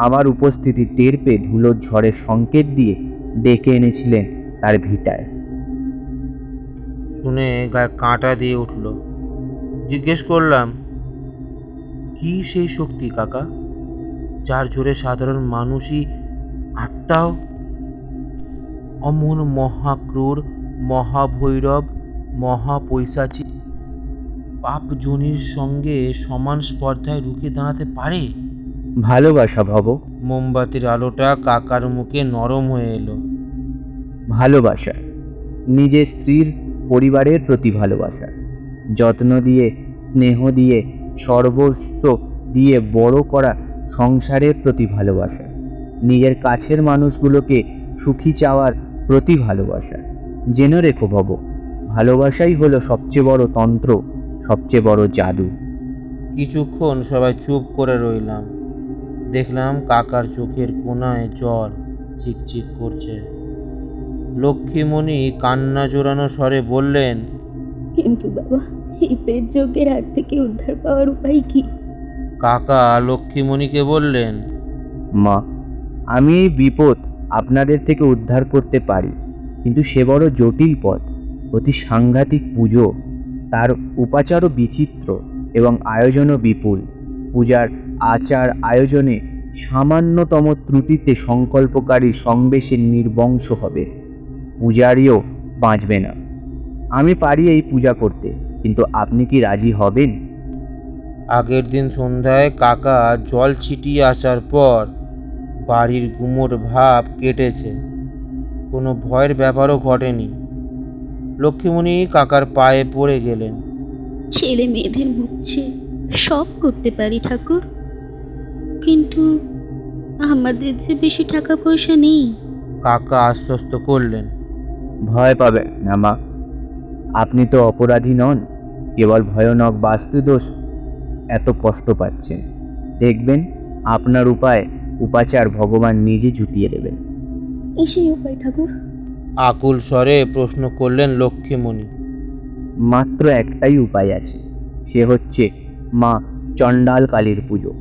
আমার উপস্থিতি টের পেয়ে ধুলোর ঝড়ের সংকেত দিয়ে ডেকে এনেছিলেন তার ভিটায়। শুনে গায়ে কাঁটা দিয়ে উঠল। জিজ্ঞেস করলাম, কি সেই শক্তি কাকা, যার জোরে সাধারণ মানুষই আত্মাও? অমন মহাক্রূর মহাভৈরব মহাপৈশাচী পাপজনির সঙ্গে সমান স্পর্ধায় রুখে দাঁড়াতে পারে? ভালোবাসা ভব, মোমবাতির আলোটা কাকার মুখে নরম হয়ে এলো। ভালোবাসা, নিজের স্ত্রীর পরিবারের প্রতি ভালোবাসা, যত্ন দিয়ে, স্নেহ দিয়ে, সর্বস্ব দিয়ে বড় করা সংসারের প্রতি ভালোবাসা, নিজের কাছের মানুষগুলোকে সুখী চাওয়ার প্রতি ভালোবাসা। জেনে রেখো ভব, ভালোবাসাই হলো সবচেয়ে বড় তন্ত্র, সবচেয়ে বড় জাদু। কিছুক্ষণ সবাই চুপ করে রইলাম। দেখলাম কাকার চোখের কোণায় জল চিকচিক করছে। লক্ষ্মীমণি কান্না জোড়ানো স্বরে বললেন, কিন্তু বাবা, এই পেট যজ্ঞের হাত থেকে উদ্ধার পাওয়ার উপায় কি? কাকা লক্ষ্মীমণিকে বললেন, মা, আমি এই বিপদ আপনাদের থেকে উদ্ধার করতে পারি, কিন্তু সে বড় জটিল পথ, অতি সাংঘাতিক পুজো, তার উপাচারও বিচিত্র এবং আয়োজনও বিপুল। পূজার আচার আয়োজনে সামান্যতম ত্রুটিতে সংকল্পকারী সংবেশে নির্বংশ হবে, পূজারীও বাঁচবে না। আমি পারি এই পূজা করতে, কিন্তু আপনি কি রাজি হবেন? আগের দিন সন্ধ্যায় কাকা জল ছিটিয়ে আসার পর বাড়ির গুমোট ভাব কেটেছে, কোনো ভয়ের ব্যাপারও ঘটেনি। লক্ষ্মীমণি কাকার পায়ে পড়ে গেলেন। ছেলে মেয়েদের বুঝছে সব করতে পারি ঠাকুর, কিন্তু আমাদের যে বেশি টাকা পয়সা নেই। কাকা আশ্বস্ত করলেন, ভয় পাবে না মা, আপনি তো অপরাধী নন, কেবল ভয়ানক বাস্তুদোষ এত কষ্ট পাচ্ছেন। দেখবেন আপনার উপাচার ভগবান নিজে জুটিয়ে দেবেন। এসেই উপায় ঠাকুর? আকুল স্বরে প্রশ্ন করলেন লক্ষ্মীমণি। মাত্র একটাই উপায় আছে, সে হচ্ছে মা চণ্ডাল কালীর পুজো।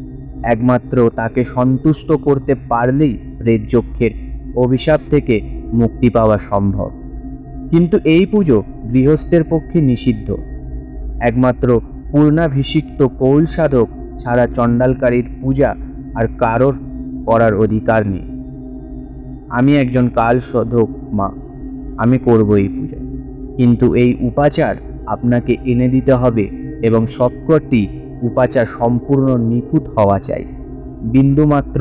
একমাত্র তাকে সন্তুষ্ট করতে পারলেই প্রেতযক্ষের অভিশাপ থেকে মুক্তি পাওয়া সম্ভব। কিন্তু এই পুজো গৃহস্থের পক্ষে নিষিদ্ধ। একমাত্র পূর্ণাভিষিক্ত কৌল সাধক ছাড়া চণ্ডালকারীর পূজা আর কারোর করার অধিকার নেই। আমি একজন কাল সাধক মা, আমি করব এই পূজা, কিন্তু এই উপাচার আপনাকে এনে দিতে হবে এবং সবকটি উপাচার সম্পূর্ণ নিখুঁত হওয়া চাই। বিন্দুমাত্র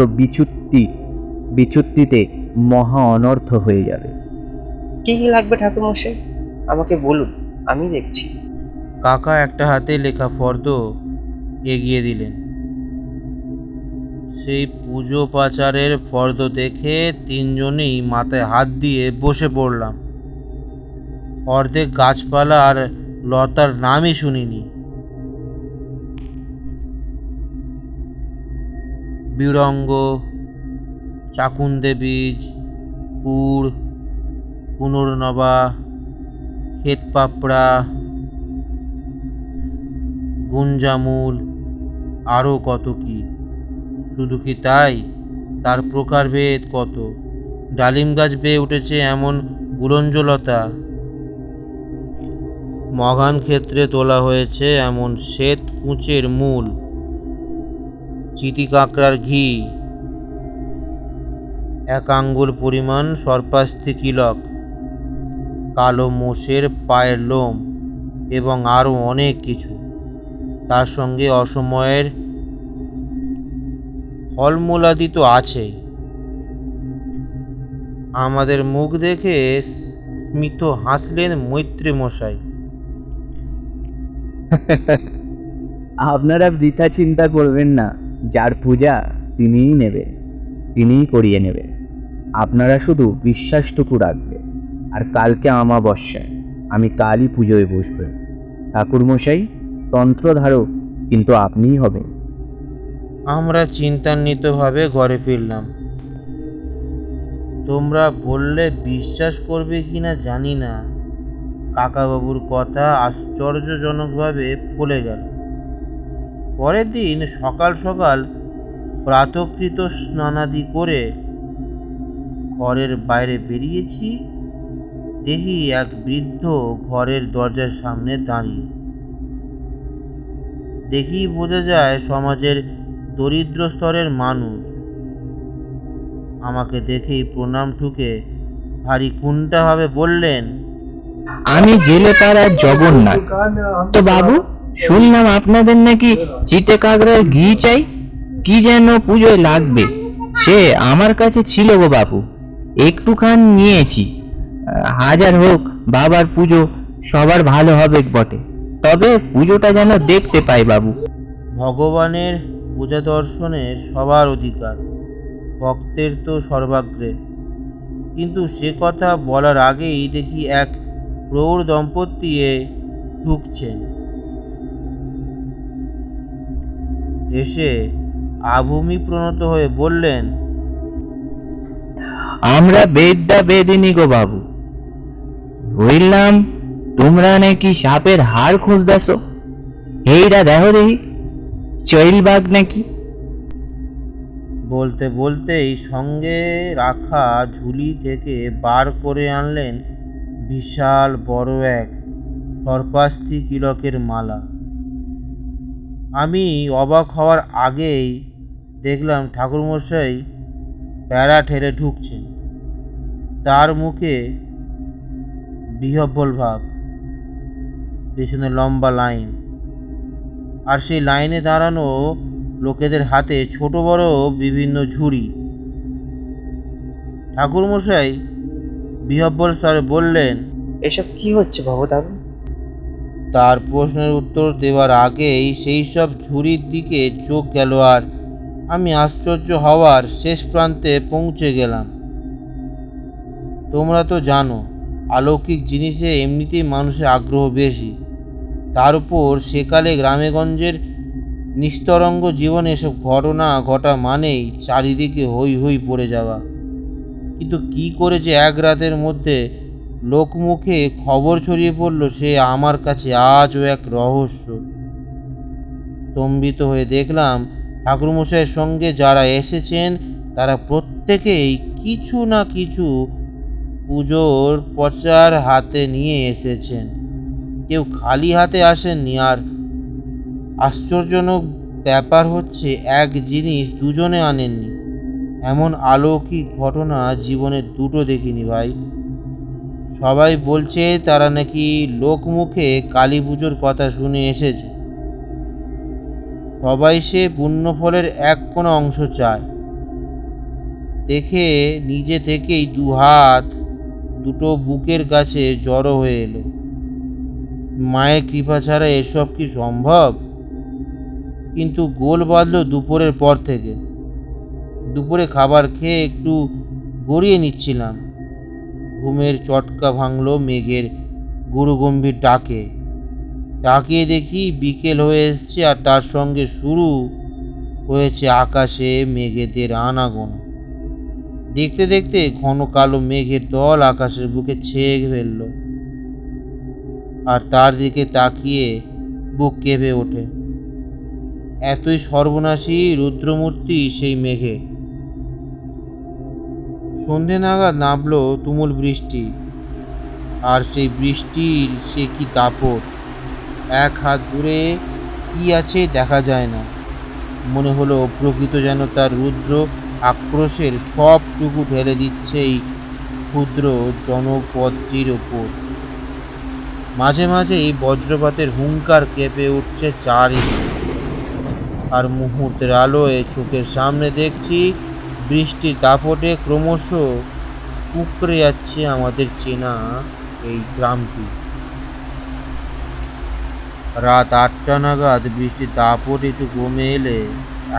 বিচ্যুতিতে মহা অনর্থ হয়ে যাবে। কি কি লাগবে ঠাকুরমশাই, আমাকে বলুন, আমি দেখছি। কাকা একটা হাতে লেখা ফর্দ এগিয়ে দিলেন। সেই পুজো পাচারের ফর্দ দেখে তিনজনেই মাথায় হাত দিয়ে বসে পড়লাম। অর্ধেক গাছপালা আর লতার নামই শুনিনি। বিড়ঙ্গ, চাকুন্দে বীজ, কুড়, পুনর্নবা, ক্ষেত পাপড়া, গুঞ্জামূল, আরও কত কি। শুধু কি তাই, তার প্রকারভেদ কত। ডালিম গাছ বেয়ে উঠেছে এমন গুলঞ্জলতা, মগান ক্ষেত্রে তোলা হয়েছে এমন শ্বেত কুঁচের মূল, চিতি কাঁকড়ার ঘি, 1 আঙ্গুল পরিমাণ সর্পাস্থি কিলক, কালো মোষের পায়ের লোম এবং আরও অনেক কিছু। তার সঙ্গে অসময়ের ফলমূলাদি তো আছেই। আমাদের মুখ দেখে স্মিত হাসলেন মৈত্রী মশাই। আপনারা বৃথা চিন্তা করবেন না, যার পূজা তিনিই নেবেন, তিনিই করিয়ে নেবেন। আপনারা শুধু বিশ্বাসটুকু রাখবেন। আর কালকে আমাবস্যায় আমি কালী পুজোয় বসব। ঠাকুরমশাই তন্ত্রধারক কিন্তু আপনিই হবেন। আমরা চিন্তান্বিতভাবে ঘরে ফিরলাম। তোমরা বললে বিশ্বাস করবে কিনা জানি না, কাকাবাবুর কথা আশ্চর্যজনকভাবে ফলে গেল। পরের দিন সকাল সকাল প্রাতকৃত স্নানাদি করে ঘরের বাইরে বেরিয়েছি, দেখি এক বৃদ্ধ ঘরের দরজার সামনে দাঁড়িয়ে। দেখি বোঝা যায় সমাজের দরিদ্র স্তরের মানুষ। আমাকে দেখেই প্রণাম ঠুকে ভারী কুণ্ঠাভাবে বললেন, আমি জেলে পাড়ার জগন্নাথ। তো বাবু, শুনলাম আপনাদের নাকি চিটে কাঁকড়ার ঘি চাই, কি যেন পুজোয় লাগবে, সে আমার কাছে ছিল গো বাবু, একটুখান নিয়েছি। হাজার হোক, বাবার পুজো সবার ভালো হবে বটে, তবে পুজোটা যেন দেখতে পাই বাবু। ভগবানের পূজা দর্শনের সবার অধিকার, ভক্তের তো সর্বাগ্রে। কিন্তু সে কথা বলার আগেই দেখি এক প্রৌঢ় দম্পতি ঢুকছেন। এসে আভূমি প্রণত হয়ে বললেন, আমরা বেদা বেদিনী গো বাবু, বললাম তোমরা নাকি সাপের হাড় খুঁজতেছ, এইটা দেখো দেখি, চৈলবাগ নাকি। বলতে বলতেই সঙ্গে রাখা ঝুলি থেকে বার করে আনলেন বিশাল বড় এক সর্পাস্তি কিলকের মালা। আমি অবাক হওয়ার আগেই দেখলাম ঠাকুরমশাই প্যারা ঠেলে ঢুকছেন। তার মুখে বিহ্বল ভাব, পেছনে লম্বা লাইন, আর সেই লাইনে দাঁড়ানো লোকেদের হাতে ছোট বড় বিভিন্ন ঝুড়ি। ঠাকুরমশাই বিহ্বল স্বরে বললেন, এসব কি হচ্ছে ভবতারু? তার প্রশ্নের উত্তর দেওয়ার আগেই সেই সব ঝুড়ির দিকে চোখ গেল, আর আমি আশ্চর্য হওয়ার শেষ প্রান্তে পৌঁছে গেলাম। তোমরা তো জানো, অলৌকিক জিনিসে এমনিতেই মানুষের আগ্রহ বেশি, তার উপর সেকালে গ্রামেগঞ্জের নিস্তরঙ্গ জীবনে এসব ঘটনা ঘটা মানেই চারিদিকে হই হই পড়ে যাওয়া। কিন্তু কি করে যে এক রাতের মধ্যে লোকমুখে খবর ছড়িয়ে পড়ল, সে আমার কাছে আজও এক রহস্য। স্তম্ভিত হয়ে দেখলাম ঠাকুরমশাইয়ের সঙ্গে যারা এসেছেন তারা প্রত্যেকেই কিছু না কিছু পুজোর প্রচার হাতে নিয়ে এসেছেন, কেউ খালি হাতে আসেননি। আর আশ্চর্যজনক ব্যাপার হচ্ছে, এক জিনিস দুজনে আনেননি, এমন অলৌকিক ঘটনা জীবনে দুটো দেখিনি ভাই। সবাই বলছে তারা নাকি লোকমুখে কালী পুজোর কথা শুনে এসেছে, সবাই সে পুণ্যফলের এক কোনো অংশ চায়। দেখে নিজে থেকেই দু হাত দুটো বুকের কাছে জড়ো হয়ে এলো। মায়ের কৃপা ছাড়া এসব কি সম্ভব? কিন্তু গোল বাঁধল দুপুরের পর থেকে। দুপুরে খাবার খেয়ে একটু গড়িয়ে নিচ্ছিলাম, ঘুমের চটকা ভাঙল মেঘের গুরুগম্ভীর ডাকে। তাকিয়ে দেখি বিকেল হয়ে এসছে, আর তার সঙ্গে শুরু হয়েছে আকাশে মেঘেদের আনাগোনা। দেখতে দেখতে ঘন কালো মেঘের দল আকাশের বুকে ছেয়ে ফেলল, আর তার দিকে তাকিয়ে বুক কেঁপে ওঠে। এতই সর্বনাশী রুদ্রমূর্তি সেই মেঘে। সন্ধে নাগাদ নামলো তুমুল বৃষ্টি, আর সেই বৃষ্টির সে কি দাপট! এক হাত দূরে কি আছে দেখা যায় না, মনে হলো প্রকৃত যেন তার রুদ্র আক্রোশের সবটুকু ঢেলে দিচ্ছে এই ক্ষুদ্র জনপদটির ওপর। মাঝে মাঝে এই বজ্রপাতের হুঙ্কার কেঁপে উঠছে চারিদিকে, আর মুহূর্তের আলোয় চোখের সামনে দেখছি বৃষ্টির দাপটে ক্রমশ উপড়ে যাচ্ছে আমাদের চেনা এই গ্রামটি। রাত 8টা নাগাদ বৃষ্টির দাপট একটু কমে এলে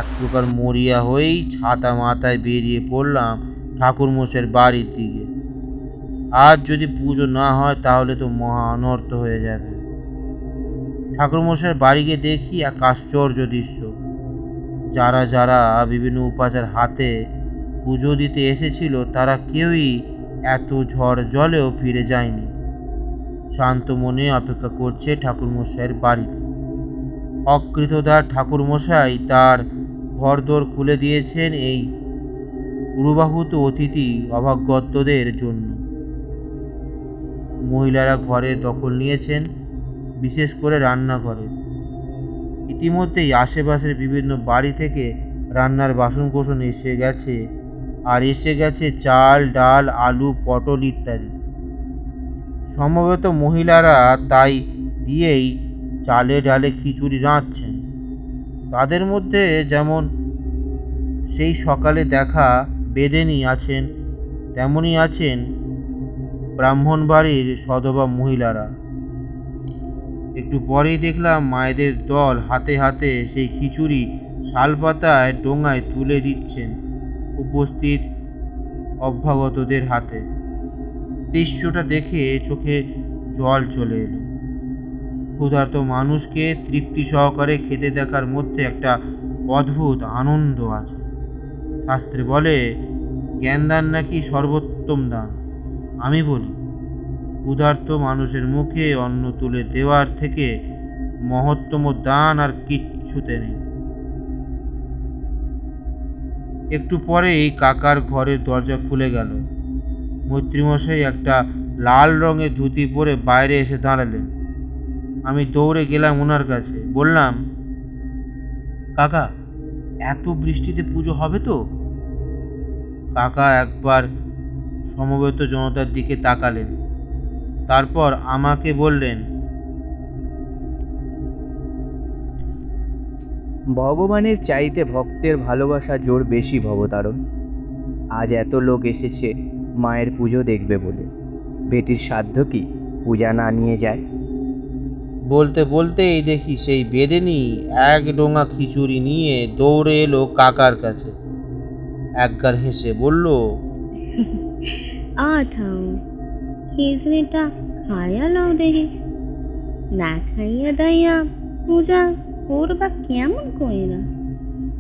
এক প্রকার মরিয়া হয়েই ছাতা মাথায় বেরিয়ে পড়লাম ঠাকুরমশাইয়ের বাড়ির দিকে। আজ যদি পুজো না হয় তাহলে তো মহা অনর্থ হয়ে যাবে। ঠাকুরমশাইয়ের বাড়ি গিয়ে দেখি এক আশ্চর্য দৃশ্য। যারা যারা বিভিন্ন উপাচার হাতে পুজো দিতে এসেছিল তারা কেউই এত ঝড় জলেও ফিরে যায়নি, শান্ত মনে অপেক্ষা করছে ঠাকুরমশাইয়ের বাড়িতে। অকৃতদার ঠাকুরমশাই তার ঘরদোর খুলে দিয়েছেন এই পূর্বাহূত অতিথি অভাগ্যদের জন্য। মহিলারা ঘরে দখল নিয়েছেন, বিশেষ করে রান্নাঘরে। ইতিমধ্যেই আশেপাশের বিভিন্ন বাড়ি থেকে রান্নার বাসনকোসন এসে গেছে, আর এসে গেছে চাল, ডাল, আলু, পটল ইত্যাদি। সম্ভবত মহিলারা তাই দিয়েই চালে ডালে খিচুড়ি রাঁধছেন। তাদের মধ্যে যেমন সেই সকালে দেখা বেদেনী আছেন, তেমনি আছেন ব্রাহ্মণ বাড়ির সধবা মহিলারা। একটু পরেই দেখলাম মায়েদের দল হাতে হাতে সেই খিচুড়ি শালপাতায় ডোঙায় তুলে দিচ্ছেন উপস্থিত অভ্যাগতদের হাতে। দৃশ্যটা দেখে চোখে জল চলে এলো। ক্ষুধার্ত মানুষকে তৃপ্তি সহকারে খেতে দেখার মধ্যে একটা অদ্ভুত আনন্দ আছে। শাস্ত্রে বলে জ্ঞানদান নাকি সর্বোত্তম দান। আমি বলি ক্ষুধার্ত মানুষের মুখে অন্ন তুলে দেওয়ার থেকে মহত্তম দান আর কিচ্ছুতে নেই। একটু পরেই কাকার ঘরের দরজা খুলে গেল। মৈত্রীমশাই একটা লাল রঙের ধুতি পরে বাইরে এসে দাঁড়ালেন। আমি দৌড়ে গেলাম ওনার কাছে, বললাম, কাকা, এত বৃষ্টিতে পুজো হবে তো? কাকা একবার সমবেত জনতার দিকে তাকালেন, তারপর আমাকে বললেন, ভগবানের চাইতে ভক্তের ভালোবাসা জোর বেশি ভবতারণ। আজ এত লোক এসেছে মায়ের পুজো দেখবে বলে, বেটির সাধ্য কি পূজা না নিয়ে যায়? বলতে বলতেই দেখি সেই বেদেনী এক ডোঙা খিচুড়ি নিয়ে দৌড়ে এলো কাকার কাছে। একগার হেসে বলল, আঠাও খিচড়িটা খাইয়া লও দেখি, না খাইয়া দাইয়া পূজা করবা কেমন কইরা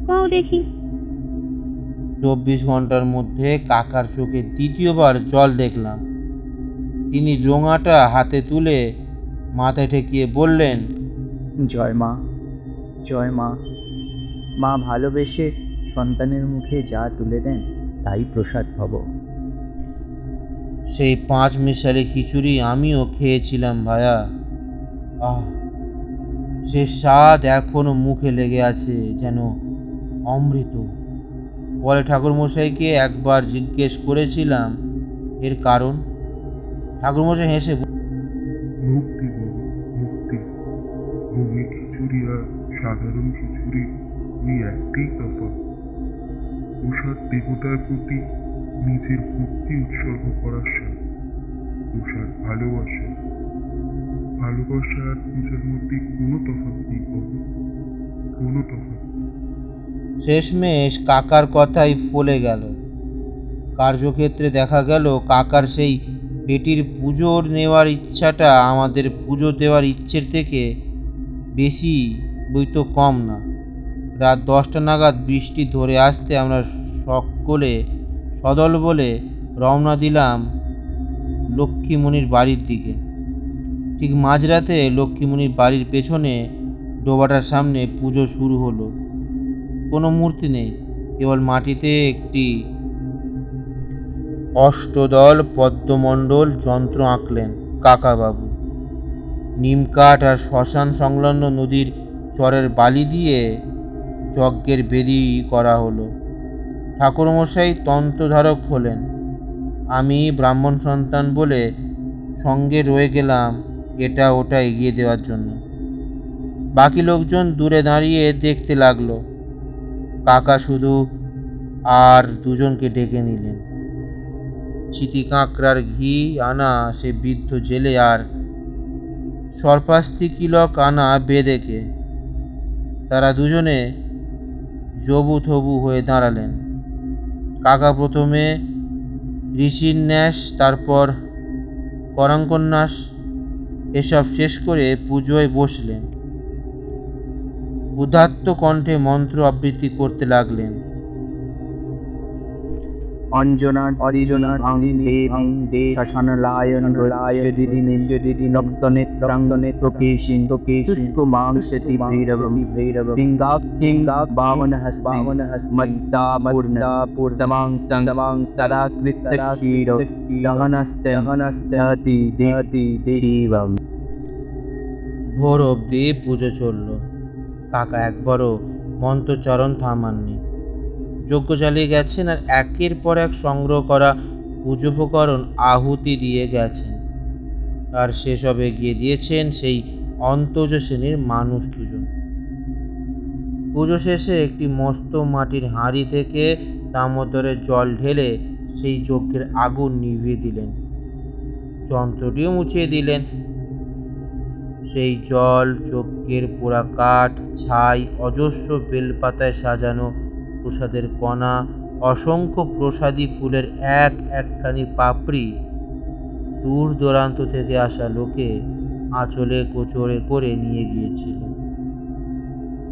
কও দেখি। 24 ঘন্টার মধ্যে কাকার চোখে দ্বিতীয়বার জল দেখলাম। তিনি ডোঙাটা হাতে তুলে মাথায় ঠেকিয়ে বললেন, জয় মা, জয় মা। মা ভালোবেসে সন্তানের মুখে যা তুলে দেন তাই প্রসাদ ভব। সেই 5 মিশালি খিচুড়ি আমিও খেয়েছিলাম ভায়া। আহ, সে স্বাদ এখনো মুখে লেগে আছে, যেন অমৃত। পরে ঠাকুরমশাইকে একবার জিজ্ঞেস করেছিলাম এর কারণ। ঠাকুরমশাই হেসে মুক্তি বাবা, মুক্তি। ভোগে খিচুড়ি আর সাধারণ খিচুড়ি এই একটাই তফাৎ। প্রসাদ দেবতার প্রতি নিজের ভক্তি উৎসর্গ করার স্বাদ। প্রসাদ ভালোবাসা। ভালোবাসা আর পূজার মধ্যে কোনো তফাৎ নেই বাবা, কোনো তফাৎ নেই। শেষমেশ কাকার কথাই ফলে গেল। কার্যক্ষেত্রে দেখা গেল কাকার সেই বেটির পুজো নেওয়ার ইচ্ছাটা আমাদের পুজো দেওয়ার ইচ্ছের থেকে বেশি বইতো কম না। রাত 10টা নাগাদ বৃষ্টি ধরে আসতে আমরা সকলে সদল বলে রওনা দিলাম লক্ষ্মীমণির বাড়ির দিকে। ঠিক মাঝরাতে লক্ষ্মীমণির বাড়ির পেছনে ডোবাটার সামনে পুজো শুরু হলো। কোনো মূর্তি নেই, কেবল মাটিতে একটি অষ্টদল পদ্মমণ্ডল যন্ত্র আঁকলেন কাকাবাবু। নিমকাঠ আর শ্মশান সংলগ্ন নদীর চরের বালি দিয়ে যজ্ঞের বেদি করা হলো। ঠাকুরমশাই তন্ত্রধারক হলেন। আমি ব্রাহ্মণ সন্তান বলে সঙ্গে রয়ে গেলাম এটা ওটা এগিয়ে দেওয়ার জন্য। বাকি লোকজন দূরে দাঁড়িয়ে দেখতে লাগলো। কাকা শুধু আর দুজনকে ডেকে নিলেন, চিতি কাঁকড়ার ঘি আনা সে বৃদ্ধ জেলে আর সর্পাস্তি কিলক আনা বেদেকে। তারা দুজনে জবু থবু হয়ে দাঁড়ালেন। কাকা প্রথমে ঋষির ন্যাস, তারপর করাঙ্কন্যাস এসব শেষ করে পুজোয় বসলেন। উদাত্ত কণ্ঠে মন্ত্র আবৃত্তি করতে লাগলেন। অঞ্জনার অরিজনার দেবং দে শাসনলায়ন রলায় দিদি নক্তনে প্রাঙ্গনে তোকেশিন শুষ্ক মাংসতি ভৈরব পিঙ্গাক বামন হস মদ্দা পূর্ণ সমাং সদা কৃতশীর দহনস্তে দেহতি দেবং। ভোর অবধি পুজো চলল। কাকা একবারও মন্ত্রচরণ থামাননি। যজ্ঞ চালিয়ে গেছেন আর একের পর এক সংগ্রহ করা পুজোপকরণ আহুতি দিয়ে গেছেন। আর সেসব এগিয়ে দিয়েছেন সেই অন্তজ শ্রেণীর মানুষ দুজন। পুজো শেষে একটি মস্ত মাটির হাঁড়ি থেকে দামোদরে জল ঢেলে সেই যজ্ঞের আগুন নিভিয়ে দিলেন, যন্ত্রটিও মুছিয়ে দিলেন। সেই জল, যজ্ঞের পোড়া কাঠ, ছাই, অজস্র বেলপাতায় সাজানো প্রসাদের কণা, অসংখ্য প্রসাদী ফুলের একখানি পাপড়ি দূর দূরান্ত থেকে আসা লোকে আঁচলে কোচরে করে নিয়ে গিয়েছিল।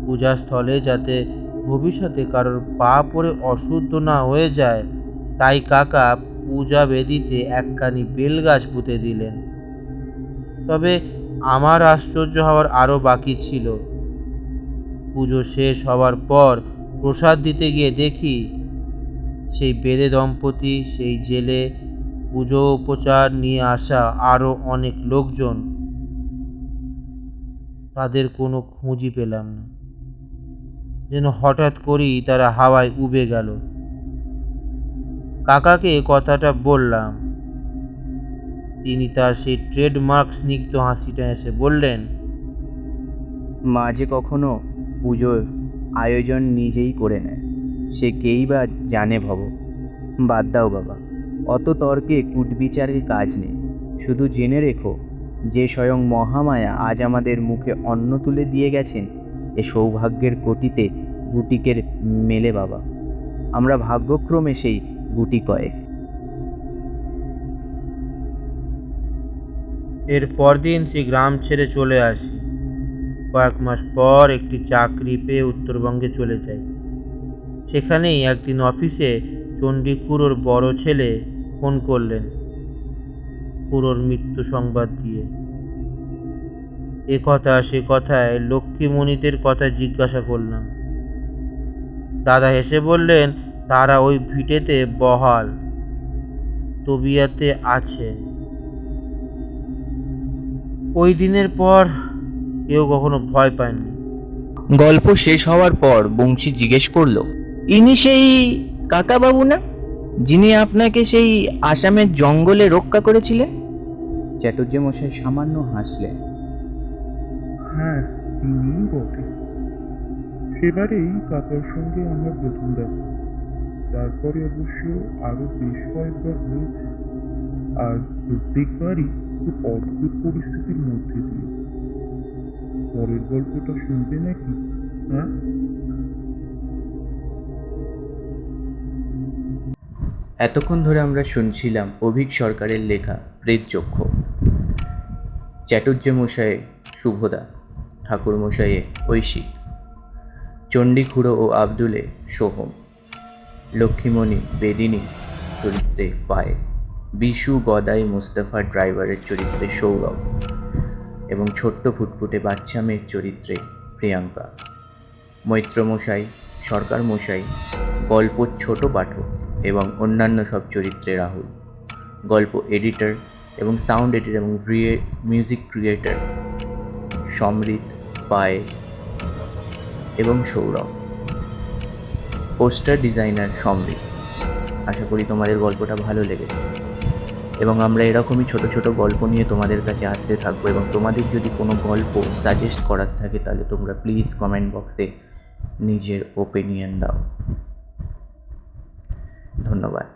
পূজাস্থলে যাতে ভবিষ্যতে কারোর পা পড়ে অশুদ্ধ না হয়ে যায়, তাই কাকা পূজা বেদিতে একখানি বেলগাছ পুঁতে দিলেন। তবে আমার আশ্চর্য হওয়ার আরও বাকি ছিল। পুজো শেষ হওয়ার পর প্রসাদ দিতে গিয়ে দেখি সেই বেদে দম্পতি, সেই জেলে, পুজো উপচার নিয়ে আসা আরও অনেক লোকজন, তাদের কোনো খুঁজই পেলাম না। যেন হঠাৎ করেই তারা হাওয়ায় উবে গেল। কাকাকে কথাটা বললাম। তিনি তার সেই ট্রেডমার্ক স্নিগ্ধ হাসিটা এসে বললেন, মাঝে কখনো পুজোর আয়োজন নিজেই করে নেয়, সে কেই বা জানে ভব। বাদ দাও বাবা, অত তর্কে কুটবিচারের কাজ নেই। শুধু জেনে রেখো, যে স্বয়ং মহামায়া আজ আমাদের মুখে অন্ন তুলে দিয়ে গেছেন, এ সৌভাগ্যের কোটিতে গুটিকের মেলে বাবা। আমরা ভাগ্যক্রমে সেই গুটি কয়েক। এর পরদিন সেই গ্রাম ছেড়ে চলে আসি। কয়েক মাস পর একটি চাকরি পেয়ে উত্তরবঙ্গে চলে যাই। সেখানেই একদিন অফিসে চণ্ডী খুড়োর বড় ছেলে ফোন করলেন খুড়োর মৃত্যু সংবাদ দিয়ে। এ কথা সে কথায় লক্ষ্মীমণিদের কথা জিজ্ঞাসা করলাম। দাদা হেসে বললেন, তারা ওই ভিটেতে বহাল তবিয়াতে আছে। ওই দিনের পর কেউ কখনো ভয় পায়নি। গল্প শেষ হওয়ার পর বংশী জিজ্ঞেস করলো, ইনি সেই কাকাবাবু না, যিনি আপনাকে সেই আসামের জঙ্গলে রক্ষা করেছিলেন? চ্যাটার্য মশাই সামান্য হাসলেন। হ্যাঁ, তিনিই বটে। সেবারেই কাকার সঙ্গে আমার প্রথম দেখা। তারপরে অবশ্য আরো বেশ কয়েকবার হয়েছে, আর প্রত্যেকবারই খুব অদ্ভুত পরিস্থিতির মধ্যে দিয়ে। পরের গল্পটা শুনবে নাকি? হ্যাঁ, এতক্ষণ ধরে আমরা শুনছিলাম অভিক সরকারের লেখা প্রেতযক্ষ। চ্যাটার্য মশায়ে শুভদা, ঠাকুর মশাইয়ে ঐশিক, চণ্ডী খুড়ো ও আব্দুলে সোহম, লক্ষ্মীমণি বেদিনী চরিত্রে পায়ে, বিশু গদাই মুস্তাফা ড্রাইভারের চরিত্রে সৌরভ এবং ছোট্ট ফুটফুটে বাচ্চা মেয়ের চরিত্রে প্রিয়াঙ্কা, মৈত্রমশাই, সরকার মশাই, গল্প ছোট পাঠক এবং অন্যান্য সব চরিত্রে রাহুল, গল্প এডিটর এবং সাউন্ড এডিটর এবং মিউজিক ক্রিয়েটর সমৃত, পায়ে এবং সৌরভ, পোস্টার ডিজাইনার সমৃত। আশা করি তোমাদের গল্পটা ভালো লেগেছে এবং আমরা এরকমই ছোট ছোট গল্প নিয়ে তোমাদের কাছে আসতে থাকবো। এবং তোমাদের যদি কোনো গল্প সাজেস্ট করার থাকে তাহলে তোমরা প্লিজ কমেন্ট বক্সে নিজের ওপিনিয়ন দাও। ধন্যবাদ।